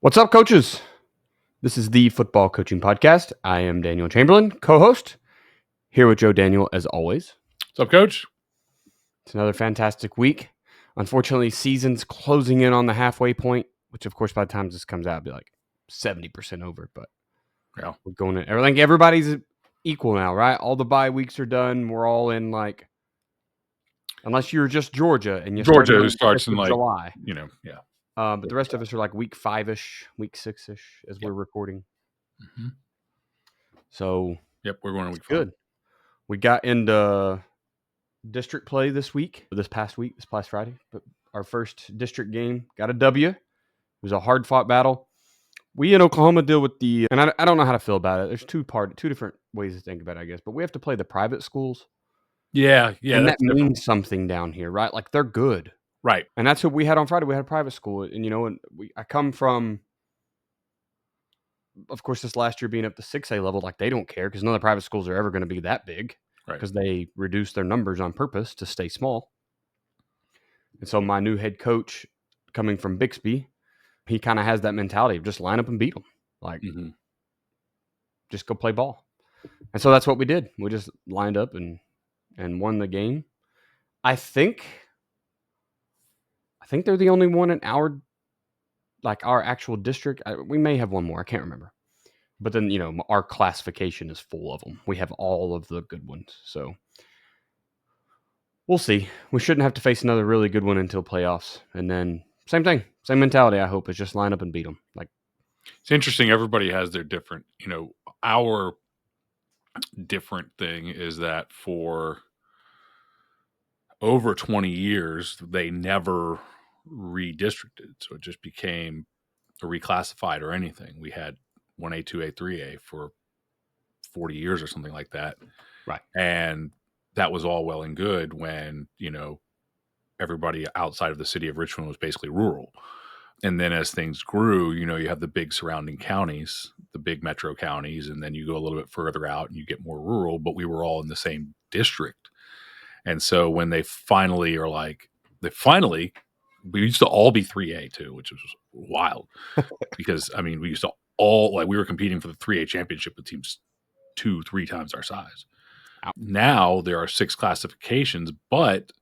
What's up, coaches? This is the Football Coaching Podcast. I am Daniel Chamberlain, co-host, here with Joe Daniel as always. What's up, Coach? It's another fantastic week. Unfortunately, season's closing in on the halfway point, which, of course, by the time this comes out, it'll be like 70% over. But yeah, we're going in. Everybody's equal now, right? All the bye weeks are done. We're all in unless you're just Georgia and you Georgia who starts in July. Yeah. But the rest of us are like week 5-ish, week 6-ish as we're recording. Mm-hmm. So, we're going to week 5. Good. We got into district play this past Friday. But our first district game got a W. It was a hard-fought battle. We in Oklahoma deal with and I don't know how to feel about it. There's two different ways to think about it, I guess. But we have to play the private schools. Yeah. And that means something down here, right? Like, they're good. Right. And that's what we had on Friday. We had a private school. And, I come from, of course, this last year being up to 6A level, like, they don't care because none of the private schools are ever going to be that big. Right. Because they reduce their numbers on purpose to stay small. And so my new head coach coming from Bixby, he kind of has that mentality of just line up and beat them. Like, just go play ball. And so that's what we did. We just lined up and won the game. I think they're the only one in our actual district. We may have one more. I can't remember. But then, our classification is full of them. We have all of the good ones. So we'll see. We shouldn't have to face another really good one until playoffs. And then same thing, same mentality, I hope, is just line up and beat them. Like, it's interesting. Everybody has their different, our different thing is that for over 20 years, they never redistricted. So it just became reclassified or anything. We had 1A, 2A, 3A for 40 years or something like that. Right. And that was all well and good when, everybody outside of the city of Richmond was basically rural. And then as things grew, you have the big surrounding counties, the big metro counties, and then you go a little bit further out and you get more rural, but we were all in the same district. And so when they finally are we used to all be 3A too, which was wild because, we used to all, we were competing for the 3A championship with teams 2-3 times our size. Now there are 6 classifications, but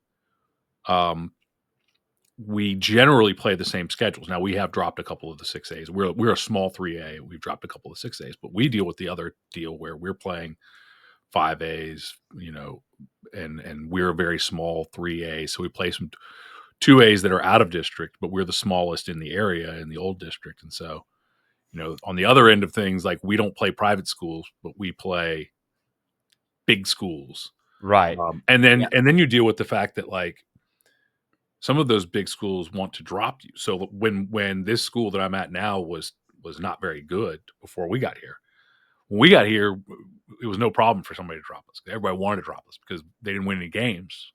we generally play the same schedules. Now we have dropped a couple of the 6As. We're a small 3A. We've dropped a couple of 6As, but we deal with the other deal where we're playing 5As, and we're a very small 3A. So we play some 2As that are out of district, but we're the smallest in the area in the old district. And so, on the other end of things, like, we don't play private schools, but we play big schools. Right. And then you deal with the fact that, like, some of those big schools want to drop you. So when this school that I'm at now was not very good before we got here. When we got here, it was no problem for somebody to drop us. Everybody wanted to drop us because they didn't win any games.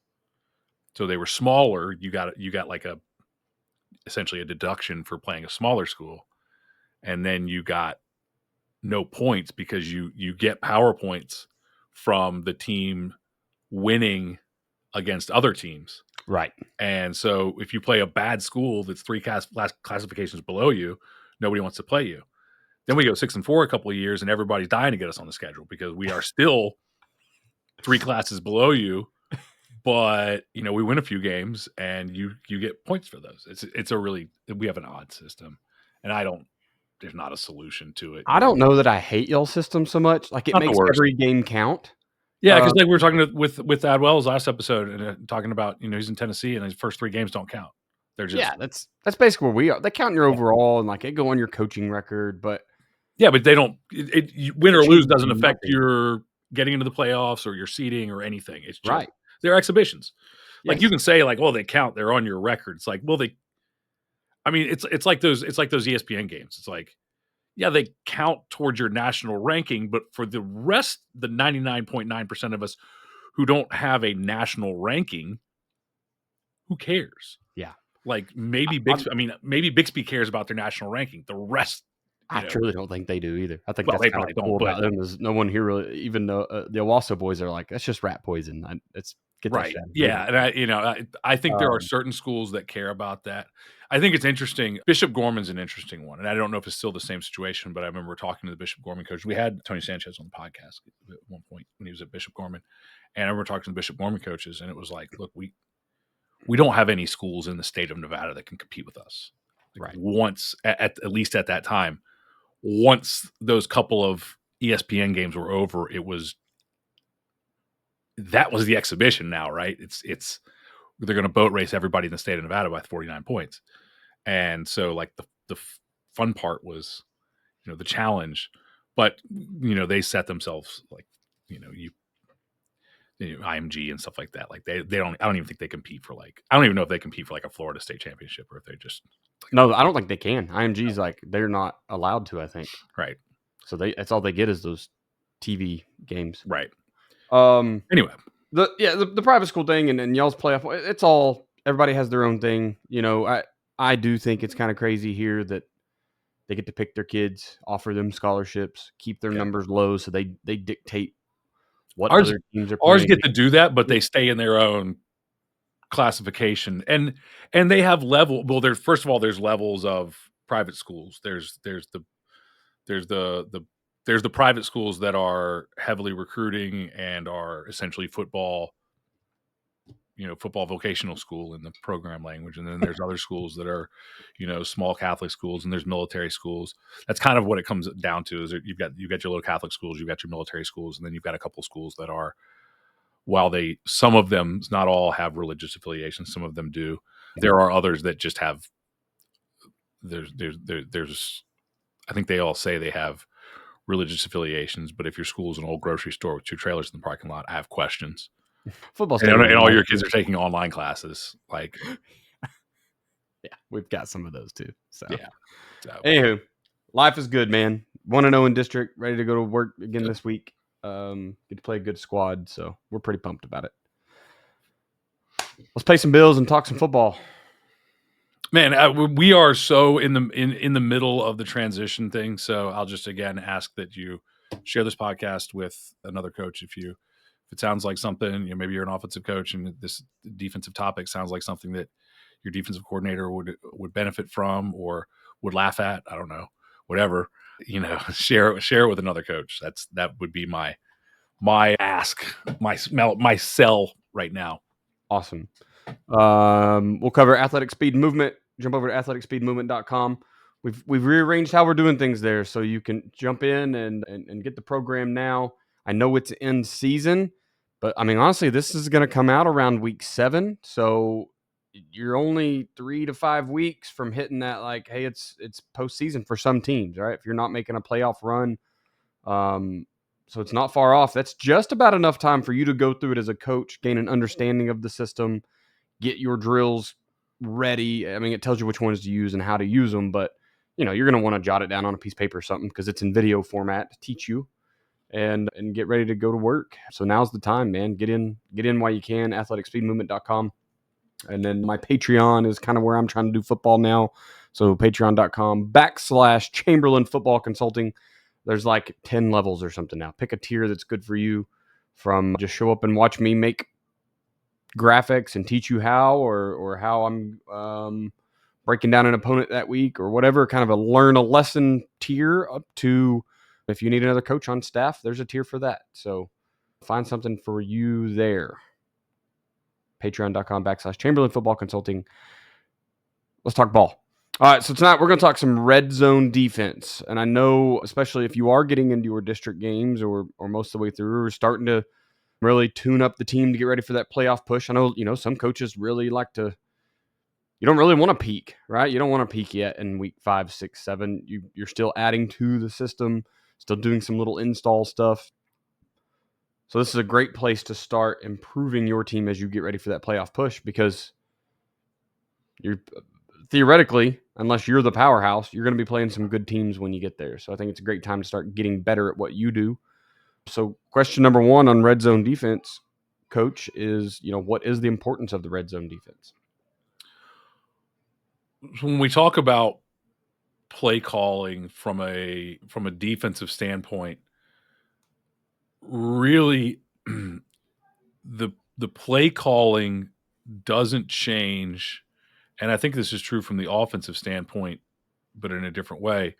So they were smaller. You got like essentially a deduction for playing a smaller school. And then you got no points because you get power points from the team winning against other teams. Right. And so if you play a bad school that's 3 classifications below you, nobody wants to play you. Then we go 6-4 a couple of years and everybody's dying to get us on the schedule because we are still 3 classes below you, but we win a few games and you get points for those. We have an odd system, and there's not a solution to it. I don't know that I hate y'all's system so much. Like, it makes every game count. Yeah, because like we were talking with Adwell's last episode and talking about, he's in Tennessee and his first 3 games don't count. They're just that's basically where we are. They count in your overall and like it go on your coaching record, but but they don't. Win or lose doesn't affect your getting into the playoffs or your seeding or anything. It's just they're exhibitions. Like, you can say like, well, they count. They're on your record. It's like, well, it's like those ESPN games. It's like, yeah, they count towards your national ranking, but for the rest, the 99.9% of us who don't have a national ranking, who cares? Yeah. Like, maybe Bixby cares about their national ranking. The rest, I truly don't think they do either. I think that's they kind probably of cool don't. About them is no one here really, even though the Owasso boys are like, that's just rat poison. It's Get that Right. shot. Yeah, and I think there are Um, certain schools that care about that. I think it's interesting. Bishop Gorman's an interesting one, and I don't know if it's still the same situation, but I remember talking to the Bishop Gorman coach. We had Tony Sanchez on the podcast at one point when he was at Bishop Gorman, and I remember talking to the Bishop Gorman coaches, and it was like, look, we don't have any schools in the state of Nevada that can compete with us. Like right. once, at least at that time, once those couple of ESPN games were over, that was the exhibition now, right? It's they're going to boat race everybody in the state of Nevada by 49 points. And so like the fun part was, the challenge, but they set themselves like, IMG and stuff like that. Like they don't, I don't even think they compete for I don't even know if they compete for like a Florida state championship or if they just No, I don't think they can. IMG's like they're not allowed to, I think. right. So that's all they get is those TV games. Right. Um, Anyway. the private school thing and y'all's playoff. It's all everybody has their own thing. I do think it's kind of crazy here that they get to pick their kids, offer them scholarships, keep their Yeah. numbers low, so they dictate what Ours other teams are ours playing. get to do that, but they stay in their own classification. And they have there's first of all, there's levels of private schools. There's the private schools that are heavily recruiting and are essentially football vocational school in the program language. And then there's other schools that are, small Catholic schools, and there's military schools. That's kind of what it comes down to is that you've got your little Catholic schools, you've got your military schools, and then you've got a couple schools that are, while some of them, not all have religious affiliations, some of them do. There are others that just have, there's I think they all say they have religious affiliations, but if your school is an old grocery store with two trailers in the parking lot, I have questions. Football And, stadium. and all your kids are taking online classes. Like, Yeah, we've got some of those too. So yeah. So, anywho, life is good, man. 1-0 in district, ready to go to work again this week. Get to play a good squad, so we're pretty pumped about it. Let's pay some bills and talk some football. man, we are so in the middle of the transition thing. So I'll just again ask that you share this podcast with another coach if it sounds like something. Maybe you're an offensive coach and this defensive topic sounds like something that your defensive coordinator would benefit from or would laugh at. I don't know, whatever. Share it with another coach. That would be my ask, my sell right now. Awesome. We'll cover athletic speed movement. Jump over to athleticspeedmovement.com. We've rearranged how we're doing things there, so you can jump in and get the program now. I know it's in season, but I mean honestly, this is going to come out around week 7, so you're only 3 to 5 weeks from hitting that. Like, hey, it's postseason for some teams, right? If you're not making a playoff run, so it's not far off. That's just about enough time for you to go through it as a coach, gain an understanding of the system, get your drills ready. I mean, it tells you which ones to use and how to use them, but you're going to want to jot it down on a piece of paper or something because it's in video format to teach you and get ready to go to work. So now's the time, man. Get in while you can. athleticspeedmovement.com. And then my Patreon is kind of where I'm trying to do football now. So patreon.com/Chamberlain Football Consulting. There's like 10 levels or something now. Pick a tier that's good for you, from just show up and watch me make graphics and teach you how, or how I'm breaking down an opponent that week or whatever, kind of a learn a lesson tier, up to if you need another coach on staff, there's a tier for that. So find something for you there. Patreon.com/Chamberlain Football Consulting. Let's talk ball. All right, so tonight we're going to talk some red zone defense. And I know, especially if you are getting into your district games or most of the way through, we're starting to really tune up the team to get ready for that playoff push. I know, some coaches really like to, you don't really want to peak, right? You don't want to peak yet in week 5, 6, 7. You're still adding to the system, still doing some little install stuff. So this is a great place to start improving your team as you get ready for that playoff push, because you're theoretically, unless you're the powerhouse, you're going to be playing some good teams when you get there. So I think it's a great time to start getting better at what you do. So question number 1 on red zone defense, coach, is, what is the importance of the red zone defense? When we talk about play calling from a defensive standpoint, really the the play calling doesn't change. And I think this is true from the offensive standpoint, but in a different way.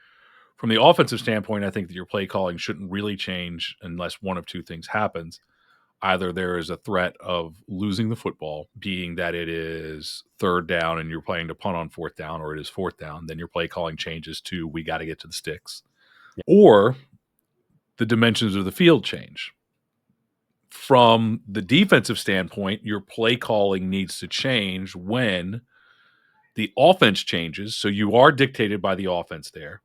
From the offensive standpoint, I think that your play calling shouldn't really change unless one of two things happens. Either there is a threat of losing the football, being that it is third down and you're playing to punt on fourth down, or it is fourth down, then your play calling changes to we got to get to the sticks. Yeah. Or the dimensions of the field change. From the defensive standpoint, your play calling needs to change when the offense changes. So you are dictated by the offense there.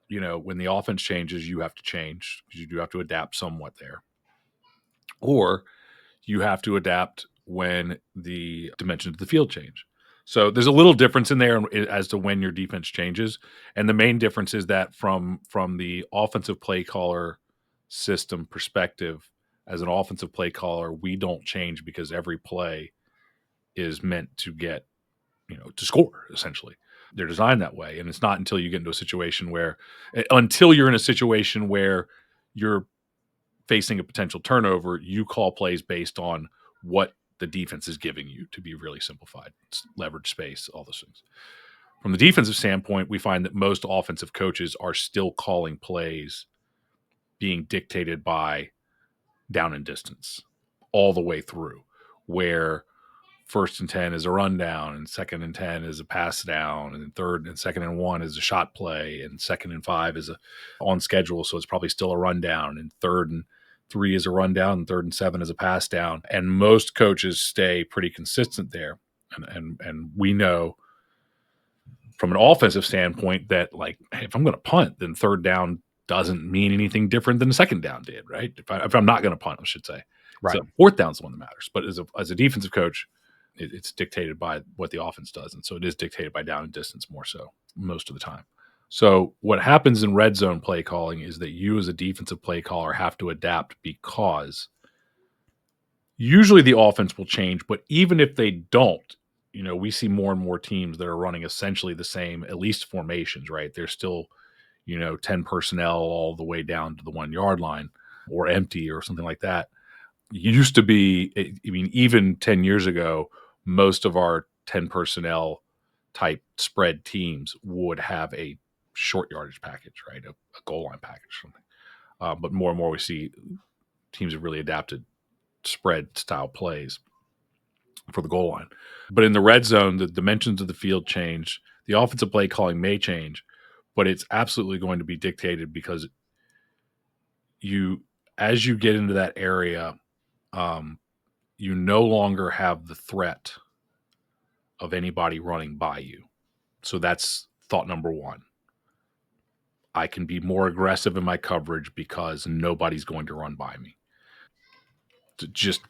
When the offense changes, you have to change because you do have to adapt somewhat there. Or you have to adapt when the dimensions of the field change. So there's a little difference in there as to when your defense changes. And the main difference is that from the offensive play caller system perspective, as an offensive play caller, we don't change because every play is meant to get, to score, essentially. They're designed that way. And it's not until you get into a situation where, until you're in a situation where you're facing a potential turnover, you call plays based on what the defense is giving you, to be really simplified. It's leverage space, all those things. From the defensive standpoint, we find that most offensive coaches are still calling plays being dictated by down and distance all the way through, where first and 10 is a rundown, and second and 10 is a pass down, and third and second and 1 is a shot play, and second and 5 is on schedule, so it's probably still a rundown, and third and 3 is a rundown, and third and 7 is a pass down. And most coaches stay pretty consistent there. And we know from an offensive standpoint that, like, hey, if I'm going to punt, then third down doesn't mean anything different than the second down did, right? If I'm not going to punt, I should say. Right. So fourth down's the one that matters. But as a defensive coach, it's dictated by what the offense does. And so it is dictated by down and distance more so most of the time. So what happens in red zone play calling is that you as a defensive play caller have to adapt, because usually the offense will change. But even if they don't, we see more and more teams that are running essentially the same, at least formations, right? They're still, 10 personnel all the way down to the 1 yard line, or empty or something like that. Used to be, even 10 years ago, most of our 10 personnel type spread teams would have a short yardage package, right? A goal line package, something. But more and more we see teams have really adapted spread style plays for the goal line. But in the red zone, the dimensions of the field change. The offensive play calling may change, but it's absolutely going to be dictated because as you get into that area, you no longer have the threat of anybody running by you. So that's thought number one. I can be more aggressive in my coverage because nobody's going to run by me.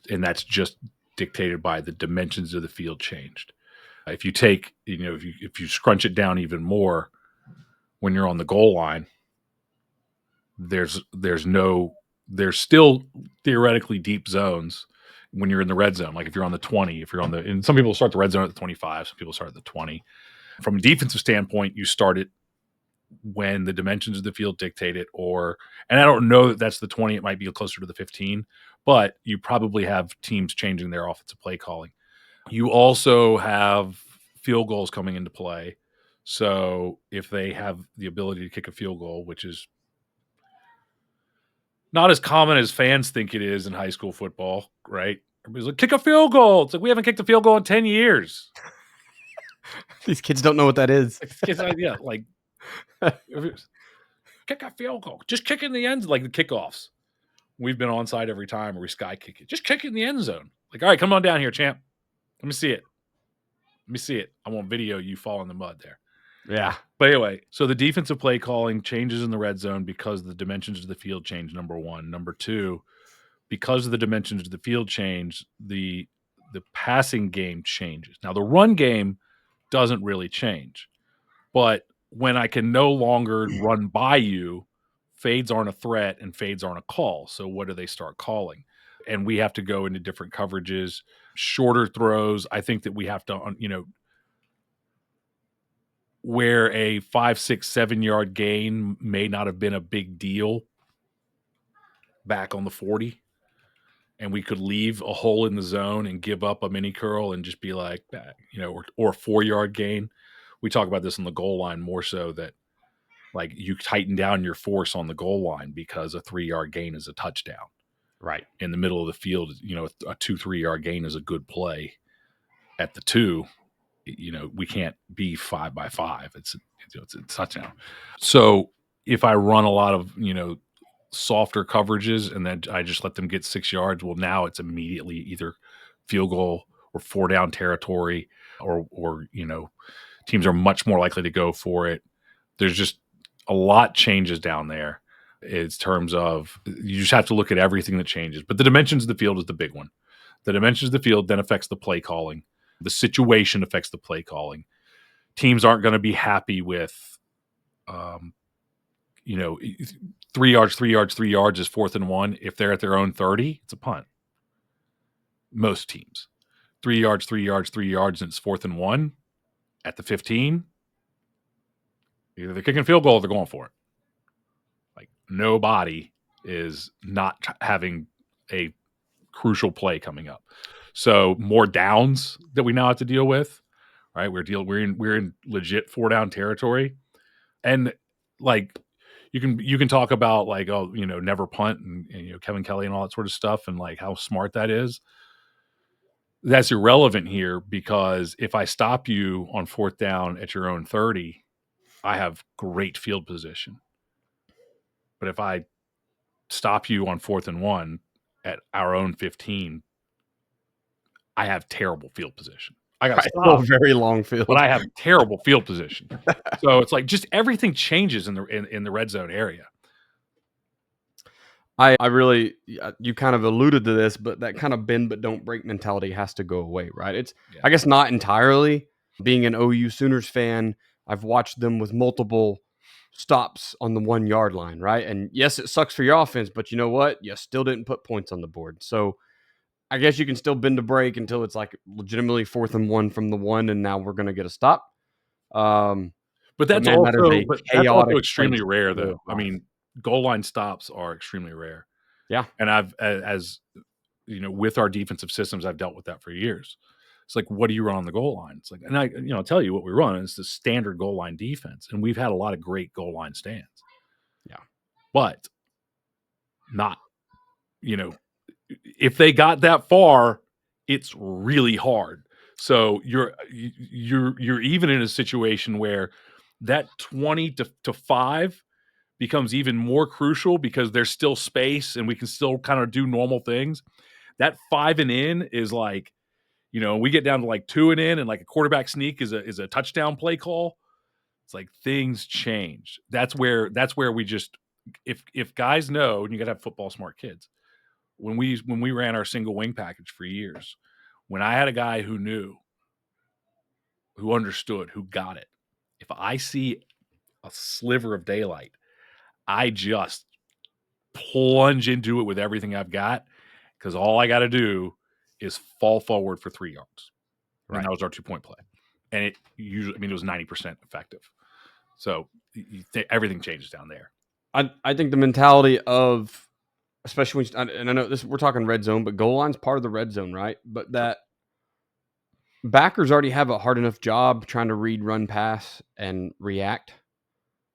And that's just dictated by the dimensions of the field changed. If you take, if you scrunch it down even more, when you're on the goal line, there's still theoretically deep zones when you're in the red zone. Like if you're on the 20, and some people start the red zone at the 25, some people start at the 20. From a defensive standpoint, you start it when the dimensions of the field dictate it, and I don't know that that's the 20, it might be closer to the 15, but you probably have teams changing their offensive play calling. You also have field goals coming into play. So if they have the ability to kick a field goal, which is not as common as fans think it is in high school football, right? Everybody's like, kick a field goal. It's like, we haven't kicked a field goal in 10 years. These kids don't know what that is. Kids, yeah, like, kick a field goal. Just kick in the end, like the kickoffs. We've been onside every time, or we sky kick it. Just kick it in the end zone. Like, all right, come on down here, champ. Let me see it. I want video you fall in the mud there. Yeah. But anyway, so the defensive play calling changes in the red zone because the dimensions of the field change, number one. Number two, because of the dimensions of the field change, the passing game changes. Now, the run game doesn't really change. But when I can no longer run by you, fades aren't a threat and fades aren't a call. So what do they start calling? And we have to go into different coverages, shorter throws. I think that we have to, where a 5, 6, 7 yard gain may not have been a big deal back on the 40. and we could leave a hole in the zone and give up a mini curl and just be like, or a 4-yard gain. We talk about this on the goal line more so that like you tighten down your force on the goal line because a 3-yard gain is a touchdown. Right. In the middle of the field, a 2-3 yard gain is a good play. At the 2, we can't be 5x5. It's a touchdown. So if I run a lot of softer coverages and then I just let them get 6 yards, well, now it's immediately either field goal or 4-down territory, or teams are much more likely to go for it. There's just a lot changes down there in terms of you just have to look at everything that changes. But the dimensions of the field is the big one. The dimensions of the field then affects the play calling. The situation affects the play calling. Teams aren't going to be happy with, 3 yards, 3 yards, 3 yards is 4th and 1. If they're at their own 30, it's a punt. Most teams. 3 yards, 3 yards, 3 yards, and it's 4th and 1 at the 15. Either they're kicking a field goal or they're going for it. Like nobody is not having a crucial play coming up. So more downs that we now have to deal with. Right, we're in legit 4-down territory, and like you can talk about like never punt and Kevin Kelly and all that sort of stuff and like how smart that is. That's irrelevant here because if I stop you on 4th down at your own 30, I have great field position. But if I stop you on 4th and 1 at our own 15, I have terrible field position. I got Still stopped, very long field. but I have terrible field position. So it's like just everything changes in the red zone area. I really, you kind of alluded to this, but that kind of bend but don't break mentality has to go away, right? It's, Yeah. I guess, not entirely. Being an OU Sooners fan, I've watched them with multiple stops on the 1-yard line, right? And yes, it sucks for your offense, but you know what? You still didn't put points on the board. So I guess you can still bend a break until it's like legitimately 4th and 1 from the 1, and now we're going to get a stop. But But man, that is a that's also chaotic extremely place rare, to live though. I life. mean, goal line stops are extremely rare. Yeah. And I've, as with our defensive systems, I've dealt with that for years. It's like, what do you run on the goal line? It's like, and I, I'll tell you what we run. It's the standard goal line defense, and we've had a lot of great goal line stands. Yeah. But not, if they got that far, it's really hard. So you're even in a situation where that 20 to 5 becomes even more crucial because there's still space and we can still kind of do normal things. That 5 and in is like, we get down to like 2 and in, and like a quarterback sneak is a touchdown play call. It's like things change. That's where we just, if guys know, and you got to have football smart kids. When we ran our single wing package for years, when I had a guy who knew, who understood, who got it, if I see a sliver of daylight, I just plunge into it with everything I've got, because all I got to do is fall forward for 3 yards. And Right. that was our 2-point play. And it usually, it was 90% effective. So everything changes down there. I think the mentality of, especially when, and I know this, we're talking red zone, but goal line's part of the red zone, right? But that backers already have a hard enough job trying to read, run, pass, and react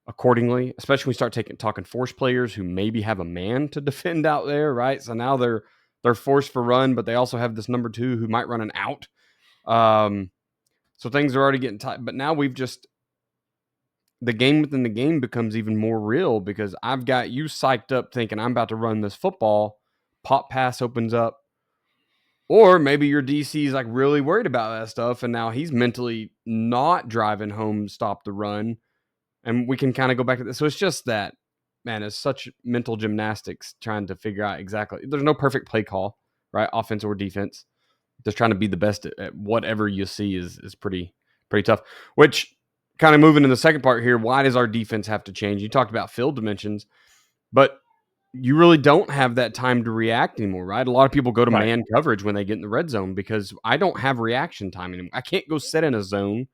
accordingly, especially when we start talking force players who maybe have a man to defend out there, right? So now they're forced for run, but they also have this number 2 who might run an out. So things are already getting tight. But now the game within the game becomes even more real because I've got you psyched up thinking I'm about to run this football. Pop pass opens up. Or maybe your DC is like really worried about that stuff, and now he's mentally not driving home, stop the run. And we can kind of go back to this. So it's just that, man, it's such mental gymnastics trying to figure out exactly. There's no perfect play call, right? Offense or defense. Just trying to be the best at whatever you see is pretty tough. Which kind of moving in the second part here, why does our defense have to change? You talked about field dimensions, but you really don't have that time to react anymore, right? A lot of people go to Right. man coverage when they get in the red zone because I don't have reaction time anymore. I can't go set in a zone.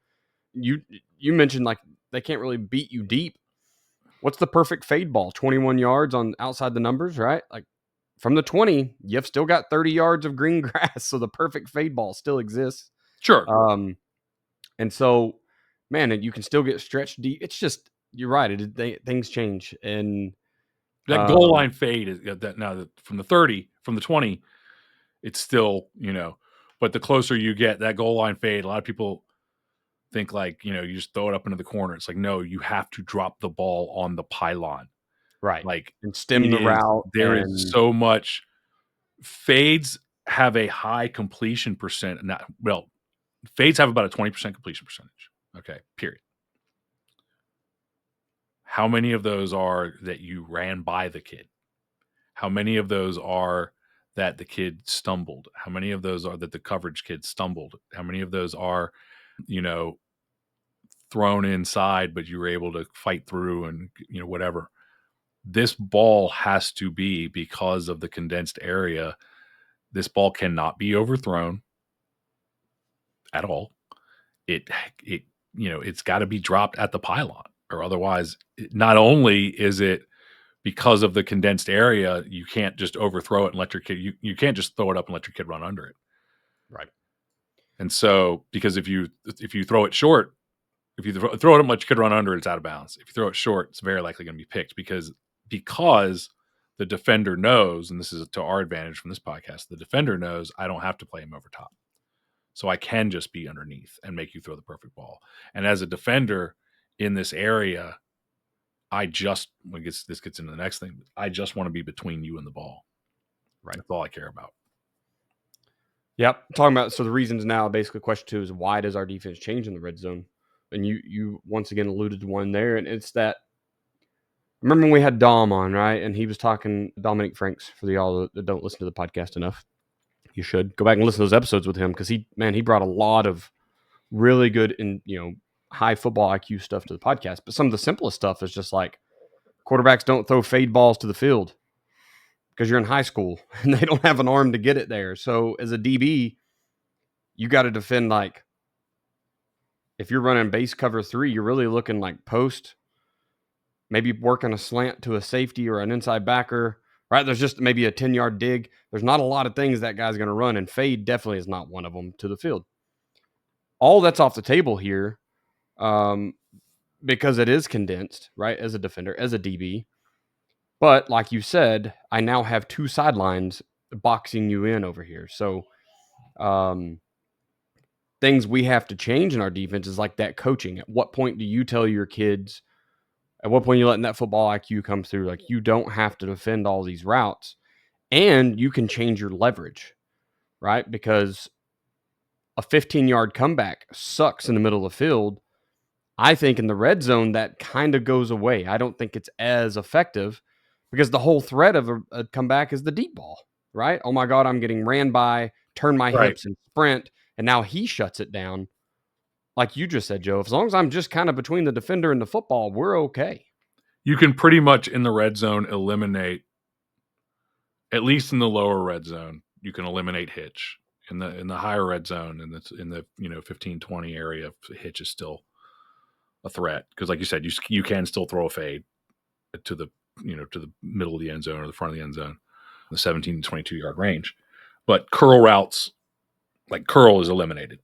You mentioned like they can't really beat you deep. What's the perfect fade ball? 21 yards on outside the numbers, right? Like from the 20, you've still got 30 yards of green grass, so the perfect fade ball still exists. Sure. And so, man, you can still get stretched deep. It's just, you're right. Things change. And That goal line fade is that now from the 30, from the 20, it's still, but the closer you get, that goal line fade, a lot of people think like, you just throw it up into the corner. It's like, no, you have to drop the ball on the pylon. right. Like And stem the route. there is And so much. Fades have a high completion percent. Fades have about a 20% completion percentage. Okay, period. How many of those are that you ran by the kid? How many of those are that the kid stumbled? How many of those are that the coverage kid stumbled? How many of those are, you know, thrown inside, but you were able to fight through and, whatever? This ball has to be, because of the condensed area, this ball cannot be overthrown at all. It's got to be dropped at the pylon, or otherwise, not only is it because of the condensed area, you can't just overthrow it and let your kid, you can't just throw it up and let your kid run under it. right. And so, because if you throw it short, if you throw it up and let your kid run under it, it's out of bounds. If you throw it short, it's very likely going to be picked because the defender knows, and this is to our advantage from this podcast, the defender knows I don't have to play him over top. So I can just be underneath and make you throw the perfect ball. And as a defender in this area, this gets into the next thing, I just want to be between you and the ball. Right. That's all I care about. Yep. Talking about, so the reasons now, basically question 2 is, why does our defense change in the red zone? And you once again alluded to one there, and it's that, remember when we had Dom on, right? And he was talking, Dominic Franks, for the y'all that don't listen to the podcast enough. You should go back and listen to those episodes with him, because he brought a lot of really good and high football IQ stuff to the podcast. But some of the simplest stuff is just like, quarterbacks don't throw fade balls to the field because you're in high school and they don't have an arm to get it there. So as a DB, you got to defend, like, if you're running base cover 3, you're really looking like post, maybe working a slant to a safety or an inside backer, right? There's just maybe a 10-yard dig. There's not a lot of things that guy's going to run, and fade definitely is not one of them to the field. All that's off the table here, because it is condensed, right, as a defender, as a DB. But like you said, I now have 2 sidelines boxing you in over here. So things we have to change in our defense is like that coaching. At what point do you tell your kids, at what point are you letting that football IQ come through? Like, you don't have to defend all these routes, and you can change your leverage, right? Because a 15-yard comeback sucks in the middle of the field. I think in the red zone, that kind of goes away. I don't think it's as effective because the whole threat of a comeback is the deep ball, right? Oh my God, I'm getting ran by, turn my Right. hips and sprint, and now he shuts it down. Like you just said, Joe, as long as I'm just kind of between the defender and the football, we're okay. You can pretty much in the red zone eliminate, at least in the lower red zone, you can eliminate hitch. In the higher red zone, in the 15-20 area, hitch is still a threat because, like you said, you can still throw a fade to the to the middle of the end zone or the front of the end zone, the 17 to 22 yard range. But curl routes, like curl, is eliminated,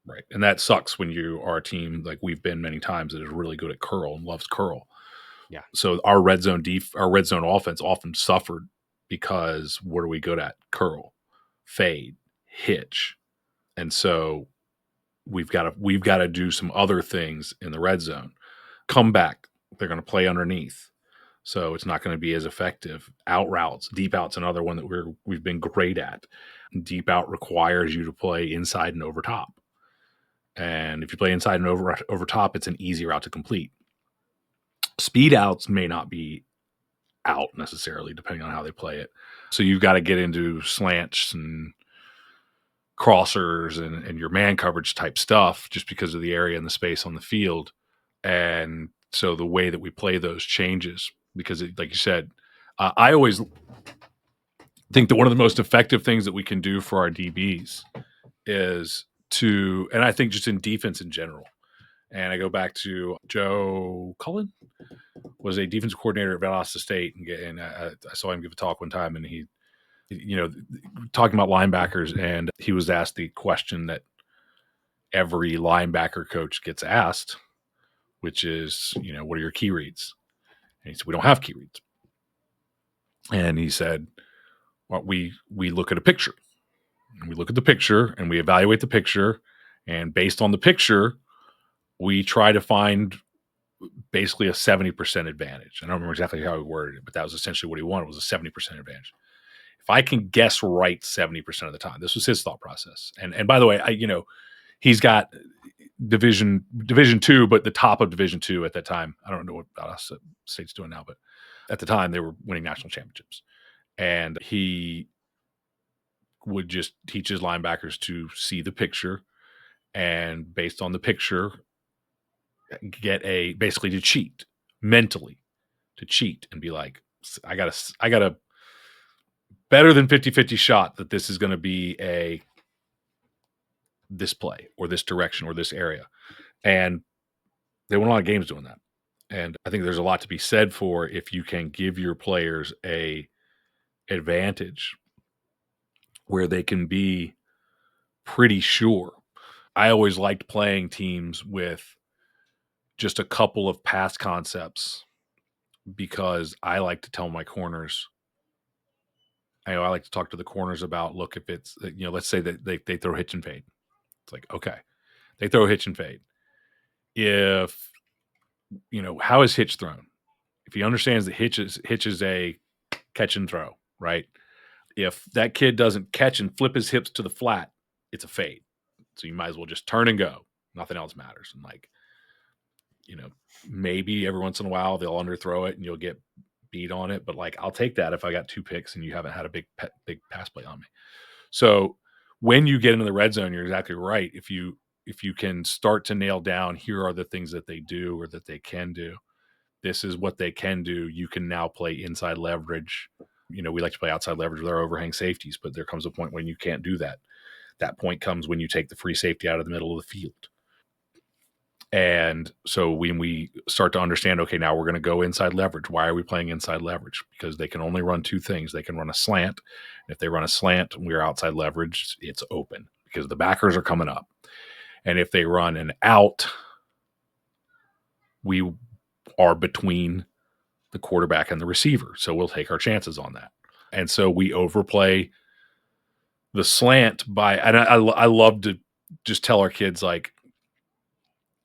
right? And that sucks when you are a team like we've been many times that is really good at curl and loves curl. Yeah. So our red zone offense often suffered because what are we good at? Curl, fade, hitch, and so we've got to do some other things in the red zone. Come back, they're going to play underneath, so it's not going to be as effective. Out routes, deep out's another one that we've been great at. Deep out requires you to play inside and over top, and if you play inside and over top, it's an easy route to complete. Speed outs may not be out necessarily, depending on how they play it. So you've got to get into slants and crossers and your man coverage type stuff just because of the area and the space on the field. And so the way that we play those changes because, like you said, I always think that one of the most effective things that we can do for our DBs is and I think just in defense in general, and I go back to Joe Cullen, was a defensive coordinator at Valdosta State, and I saw him give a talk one time, and he talking about linebackers, and he was asked the question that every linebacker coach gets asked, which is, what are your key reads? And he said, we don't have key reads. And he said, well, we look at a picture. And we look at the picture and we evaluate the picture. And based on the picture, we try to find basically a 70% advantage. I don't remember exactly how he worded it, but that was essentially what he wanted, was a 70% advantage. If I can guess right 70% of the time, this was his thought process. And by the way, he's got Division two, but the top of Division two at that time. I don't know what us state's doing now, but at the time they were winning national championships. And he would just teach his linebackers to see the picture, and based on the picture, basically to cheat mentally, and be like, I got a better than 50-50 shot that this is going to be this play or this direction or this area. And they won a lot of games doing that. And I think there's a lot to be said for if you can give your players a advantage where they can be pretty sure. I always liked playing teams with just a couple of pass concepts because I like to tell my corners. I like to talk to the corners about, look, if it's, let's say that they throw hitch and fade. It's like, okay, they throw hitch and fade. If, how is hitch thrown? If he understands that hitch is a catch and throw, right? If that kid doesn't catch and flip his hips to the flat, it's a fade. So you might as well just turn and go. Nothing else matters. And maybe every once in a while they'll underthrow it and you'll get beat on it. But I'll take that if I got 2 picks and you haven't had a big pass play on me. So when you get into the red zone, you're exactly right. If you can start to nail down, here are the things that they do or that they can do. This is what they can do. You can now play inside leverage. We like to play outside leverage with our overhang safeties, but there comes a point when you can't do that. That point comes when you take the free safety out of the middle of the field. And so when we start to understand, okay, now we're going to go inside leverage. Why are we playing inside leverage? Because they can only run 2 things. They can run a slant. If they run a slant, we're outside leverage. It's open because the backers are coming up. And if they run an out, we are between the quarterback and the receiver. So we'll take our chances on that. And so we overplay the slant and I love to just tell our kids,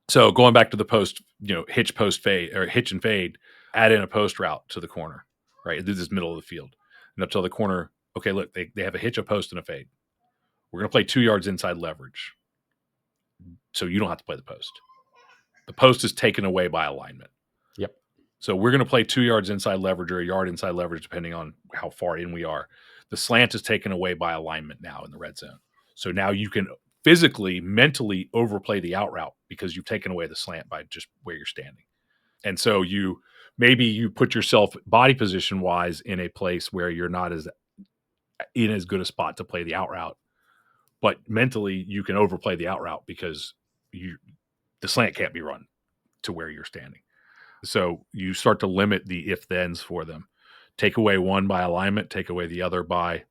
so going back to the post, hitch post fade or hitch and fade, add in a post route to the corner, right? This is middle of the field. And they'll tell the corner, okay, look, they have a hitch, a post, and a fade. We're going to play 2 yards inside leverage. So you don't have to play the post. The post is taken away by alignment. Yep. So we're going to play 2 yards inside leverage or a yard inside leverage, depending on how far in we are. The slant is taken away by alignment now in the red zone. So now you can physically, mentally overplay the out route because you've taken away the slant by just where you're standing. And so you put yourself body position wise in a place where you're not in as good a spot to play the out route, but mentally you can overplay the out route because the slant can't be run to where you're standing. So you start to limit the if-thens for them. Take away one by alignment, take away the other by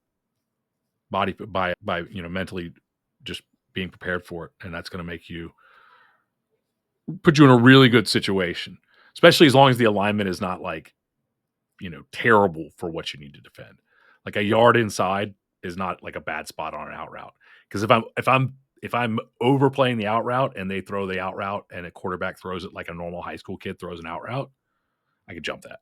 body, by mentally just being prepared for it. And that's going to put you in a really good situation, especially as long as the alignment is not terrible for what you need to defend. Like a yard inside is not like a bad spot on an out route. Because if I'm overplaying the out route and they throw the out route and a quarterback throws it like a normal high school kid throws an out route, I could jump that.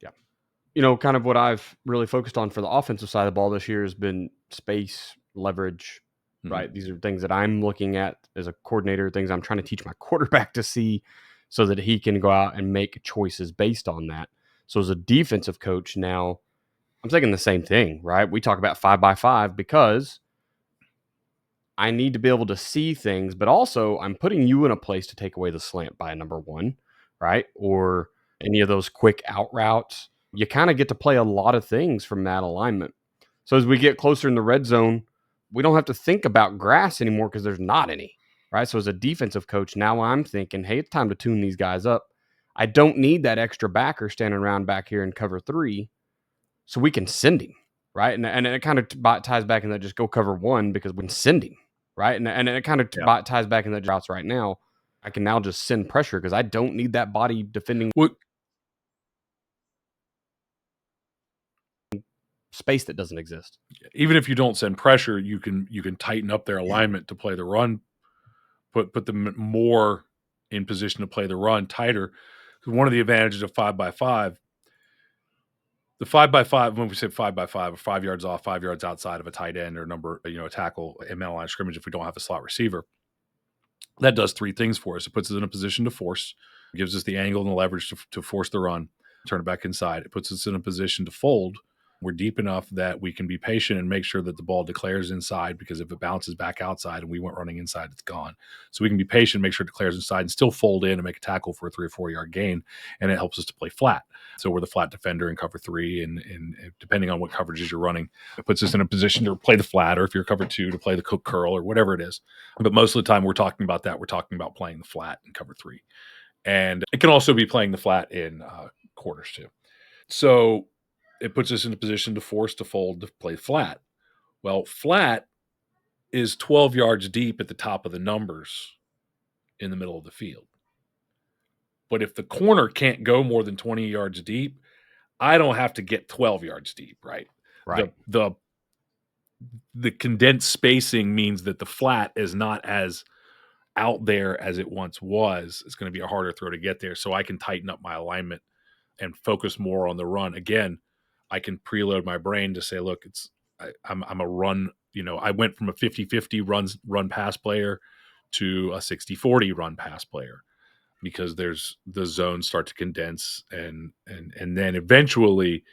Yeah. Kind of what I've really focused on for the offensive side of the ball this year has been space, leverage, right? These are things that I'm looking at as a coordinator, things I'm trying to teach my quarterback to see so that he can go out and make choices based on that. So as a defensive coach now, I'm thinking the same thing, right? We talk about 5x5 because I need to be able to see things, but also I'm putting you in a place to take away the slant by a number 1, right? Or any of those quick out routes. You kind of get to play a lot of things from that alignment. So as we get closer in the red zone, we don't have to think about grass anymore because there's not any, right? So as a defensive coach, now I'm thinking, hey, it's time to tune these guys up. I don't need that extra backer standing around back here in cover 3, so we can send him. right? And it kind of ties back in that just go cover one because we can send him, right? And it kind of ties back in that routes right now. I can now just send pressure because I don't need that body defending space that doesn't exist. Even if you don't send pressure, you can tighten up their alignment to play the run, put them more in position to play the run tighter. One of the advantages of 5x5, the 5x5, when we say 5x5, 5 yards off, 5 yards outside of a tight end or a tackle in line of scrimmage if we don't have a slot receiver, that does three things for us. It puts us in a position to force, gives us the angle and the leverage to force the run, turn it back inside. It puts us in a position to fold. We're deep enough that we can be patient and make sure that the ball declares inside, because if it bounces back outside and we went running inside, it's gone. So we can be patient, make sure it declares inside, and still fold in and make a tackle for a 3 or 4 yard gain. And it helps us to play flat. So we're the flat defender in cover 3, and depending on what coverages you're running, it puts us in a position to play the flat, or if you're cover 2, to play the cook curl or whatever it is. But most of the time we're talking about that. We're talking about playing the flat in cover 3. And it can also be playing the flat in quarters too. So it puts us in a position to force, to fold, to play flat. Well, flat is 12 yards deep at the top of the numbers in the middle of the field. But if the corner can't go more than 20 yards deep, I don't have to get 12 yards deep, right? Right. The condensed spacing means that the flat is not as out there as it once was. It's going to be a harder throw to get there. So I can tighten up my alignment and focus more on the run. Again, I can preload my brain to say, look, I'm a run. I went from a 50-50 run pass player to a 60-40 run pass player, because there's the zones start to condense, and then eventually,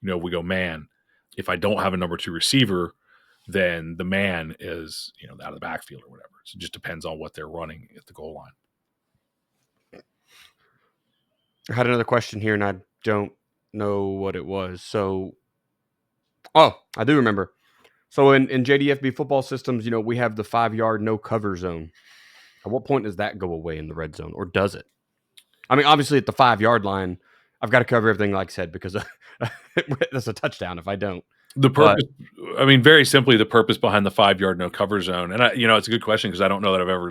we go man. If I don't have a number 2 receiver, then the man is out of the backfield or whatever. So it just depends on what they're running at the goal line. I had another question here, and I don't know what it was. So, I do remember. So in JDFB football systems, we have the 5 yard no cover zone. At what point does that go away in the red zone, or does it? I mean, obviously at the 5 yard line, I've got to cover everything, like I said, because that's a touchdown if I don't. The purpose, very simply, the purpose behind the 5 yard no cover zone, and it's a good question, because I don't know that I've ever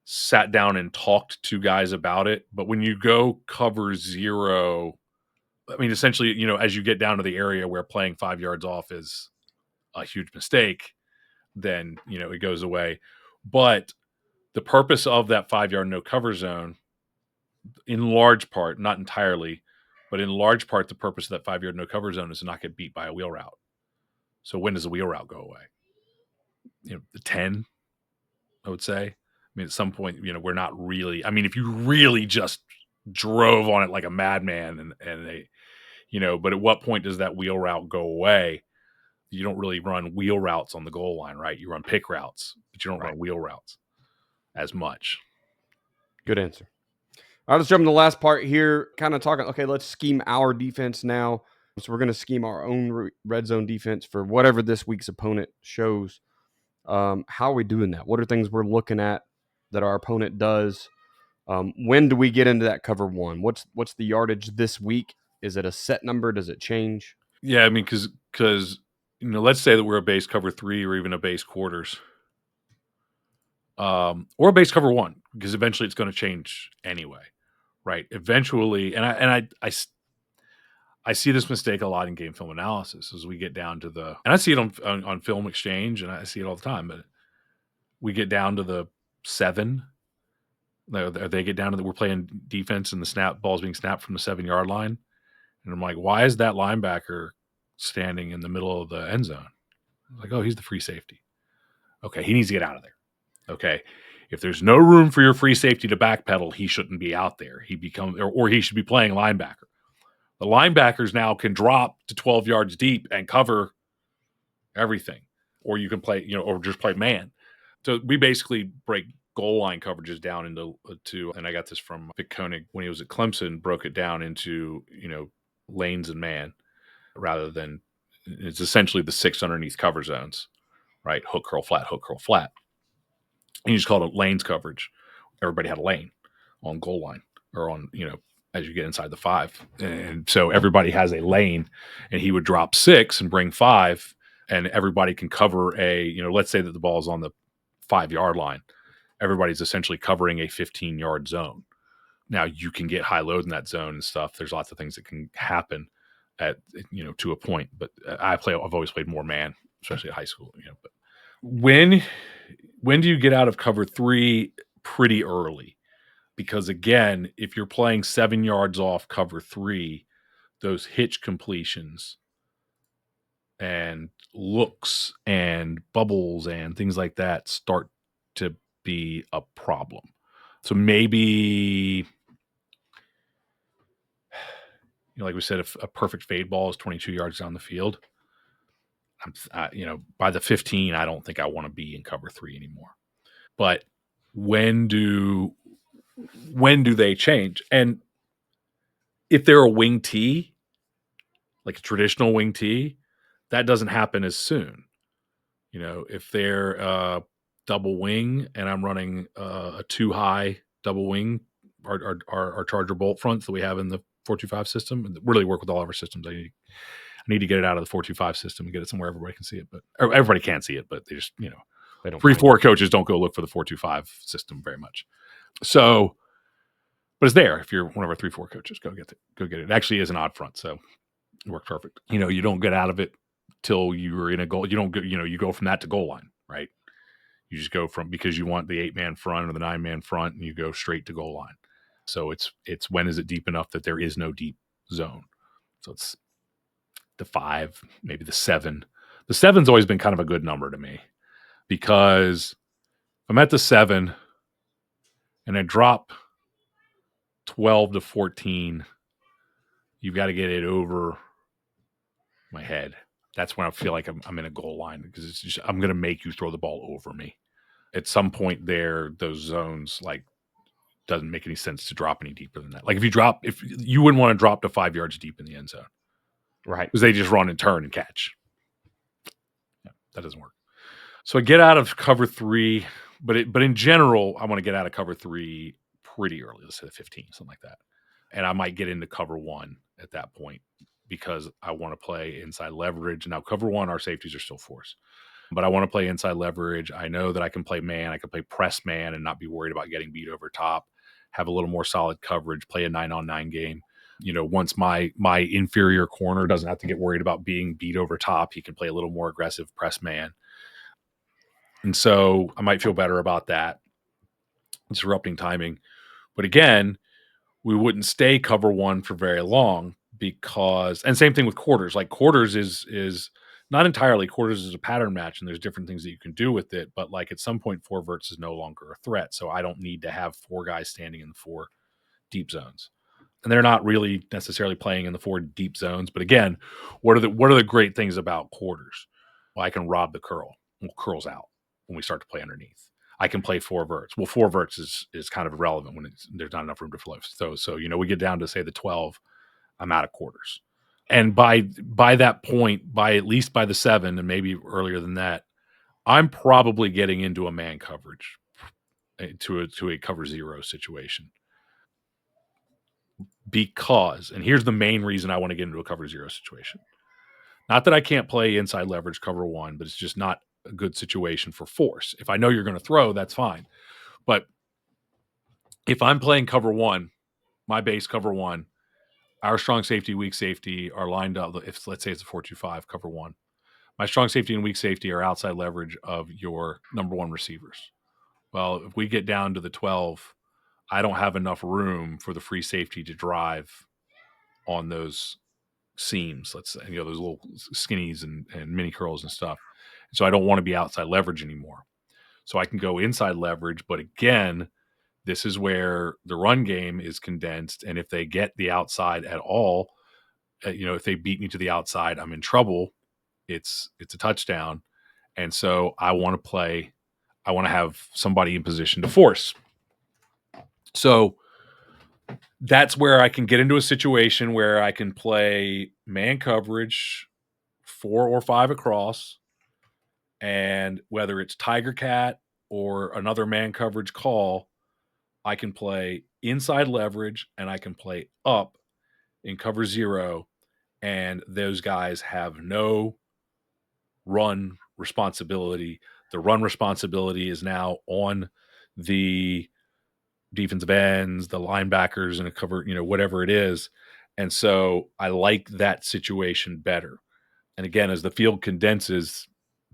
sat down and talked to guys about it. But when you go cover 0, essentially, as you get down to the area where playing 5 yards off is a huge mistake, then it goes away. But the purpose of that 5 yard no cover zone, in large part, not entirely, but in large part, the purpose of that 5 yard no cover zone is to not get beat by a wheel route. So when does the wheel route go away? The 10, I would say. At some point, we're not really. If you really just drove on it like a madman, and they, but at what point does that wheel route go away? You don't really run wheel routes on the goal line, right? You run pick routes, but you don't run wheel routes as much. Good answer. All right, let's jump to the last part here. Kind of talking, okay, let's scheme our defense now. So we're going to scheme our own red zone defense for whatever this week's opponent shows. How are we doing that? What are things we're looking at that our opponent does? When do we get into that cover 1? What's the yardage this week? Is it a set number? Does it change? Yeah, because let's say that we're a base cover 3, or even a base quarters, or a base cover 1, because eventually it's going to change anyway, right? Eventually, and I see this mistake a lot in game film analysis as we get down to and I see it on Film Exchange, and I see it all the time, but we get down to the 7. They get down to we're playing defense, and the ball's being snapped from the 7 yard line. And I'm like, why is that linebacker standing in the middle of the end zone? I'm like, oh, he's the free safety. Okay, he needs to get out of there. Okay, if there's no room for your free safety to backpedal, he shouldn't be out there. Or he should be playing linebacker. The linebackers now can drop to 12 yards deep and cover everything. Or you can play, or just play man. So we basically break goal line coverages down into and I got this from Vic Koenig when he was at Clemson, broke it down into, lanes and man, rather than, it's essentially the 6 underneath cover zones, right? Hook, curl, flat, hook, curl, flat. And you just called it lanes coverage. Everybody had a lane on goal line, or on, as you get inside the 5. And so everybody has a lane, and he would drop 6 and bring 5, and everybody can cover let's say that the ball is on the 5-yard line. Everybody's essentially covering a 15-yard zone. Now you can get high load in that zone and stuff. There's lots of things that can happen at to a point, but I've always played more man, especially at high school. But when do you get out of cover 3? Pretty early, because again, if you're playing 7 yards off cover 3, those hitch completions and looks and bubbles and things like that start to be a problem. So maybe, like we said, if a perfect fade ball is 22 yards down the field, by the 15, I don't think I want to be in cover 3 anymore. But when do they change? And if they're a wing tee, like a traditional wing tee, that doesn't happen as soon. If they're double wing and I'm running a 2-high double wing, our Charger bolt fronts that we have in the 425 system, and really work with all of our systems. I need to get it out of the 425 system and get it somewhere everybody can see it, but everybody can't see it, but they just, They don't 3-4 coaches don't go look for the 425 system very much. So, but it's there. If you're one of our 3-4 coaches, go get it. It actually is an odd front, so it worked perfect. You don't get out of it till you're in a goal. You don't go, you go from that to goal line, right? You just go from, because you want the 8-man front or the 9-man front, and you go straight to goal line. So it's when is it deep enough that there is no deep zone? So it's the 5, maybe the 7. The 7's always been kind of a good number to me, because I'm at the 7 and I drop 12 to 14. You've got to get it over my head. That's when I feel like I'm in a goal line, because it's just, I'm going to make you throw the ball over me. At some point there, those zones, like, doesn't make any sense to drop any deeper than that. Like, if you wouldn't want to drop to 5 yards deep in the end zone, Right. because they just run and turn and catch. Yeah, that doesn't work. So I get out of cover 3, but in general, I want to get out of cover 3 pretty early. Let's say the 15, something like that. And I might get into cover 1 at that point, because I want to play inside leverage. Now, cover 1, our safeties are still force, but I want to play inside leverage. I know that I can play man. I can play press man and not be worried about getting beat over top, have a little more solid coverage, play a 9-on-9 game. Once my inferior corner doesn't have to get worried about being beat over top, he can play a little more aggressive press man. And so I might feel better about that, disrupting timing. But again, we wouldn't stay cover 1 for very long, because, and same thing with quarters. Like, quarters is not entirely, quarters is a pattern match, and there's different things that you can do with it. But like, at some point, 4 verts is no longer a threat. So I don't need to have 4 guys standing in the 4 deep zones. And they're not really necessarily playing in the 4 deep zones. But again, what are the great things about quarters? Well, I can rob the curl. Well, curl's out when we start to play underneath. I can play 4 verts. Well, 4 verts is kind of irrelevant when there's not enough room to flow. So we get down to, say, the 12, I'm out of quarters. And by that point, at least by the 7, and maybe earlier than that, I'm probably getting into a man coverage, to a cover 0 situation. Because, and here's the main reason I want to get into a cover 0 situation. Not that I can't play inside leverage cover 1, but it's just not a good situation for force. If I know you're going to throw, that's fine. But if I'm playing cover 1, my base cover 1, our strong safety, weak safety are lined up. If, let's say, it's a 4-2-5 cover 1, my strong safety and weak safety are outside leverage of your number 1 receivers. Well, if we get down to the 12, I don't have enough room for the free safety to drive on those seams, let's say, those little skinnies and mini curls and stuff. So I don't want to be outside leverage anymore. So I can go inside leverage, but again, this is where the run game is condensed. And if they get the outside at all, if they beat me to the outside, I'm in trouble. It's a touchdown. And so I want to have somebody in position to force. So that's where I can get into a situation where I can play man coverage 4 or 5 across, and whether it's Tiger Cat or another man coverage call, I can play inside leverage and I can play up in cover 0, and those guys have no run responsibility. The run responsibility is now on the defensive ends, the linebackers, and a cover, whatever it is. And so I like that situation better. And again, as the field condenses,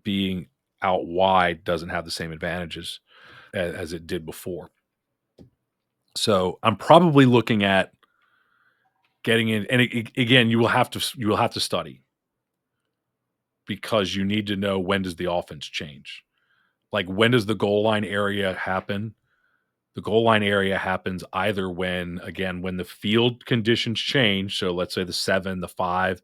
being out wide doesn't have the same advantages as it did before. So I'm probably looking at getting in, and again, you will have to study, because you need to know, when does the offense change? Like, when does the goal line area happen? The goal line area happens either when the field conditions change. So let's say the 7, the 5,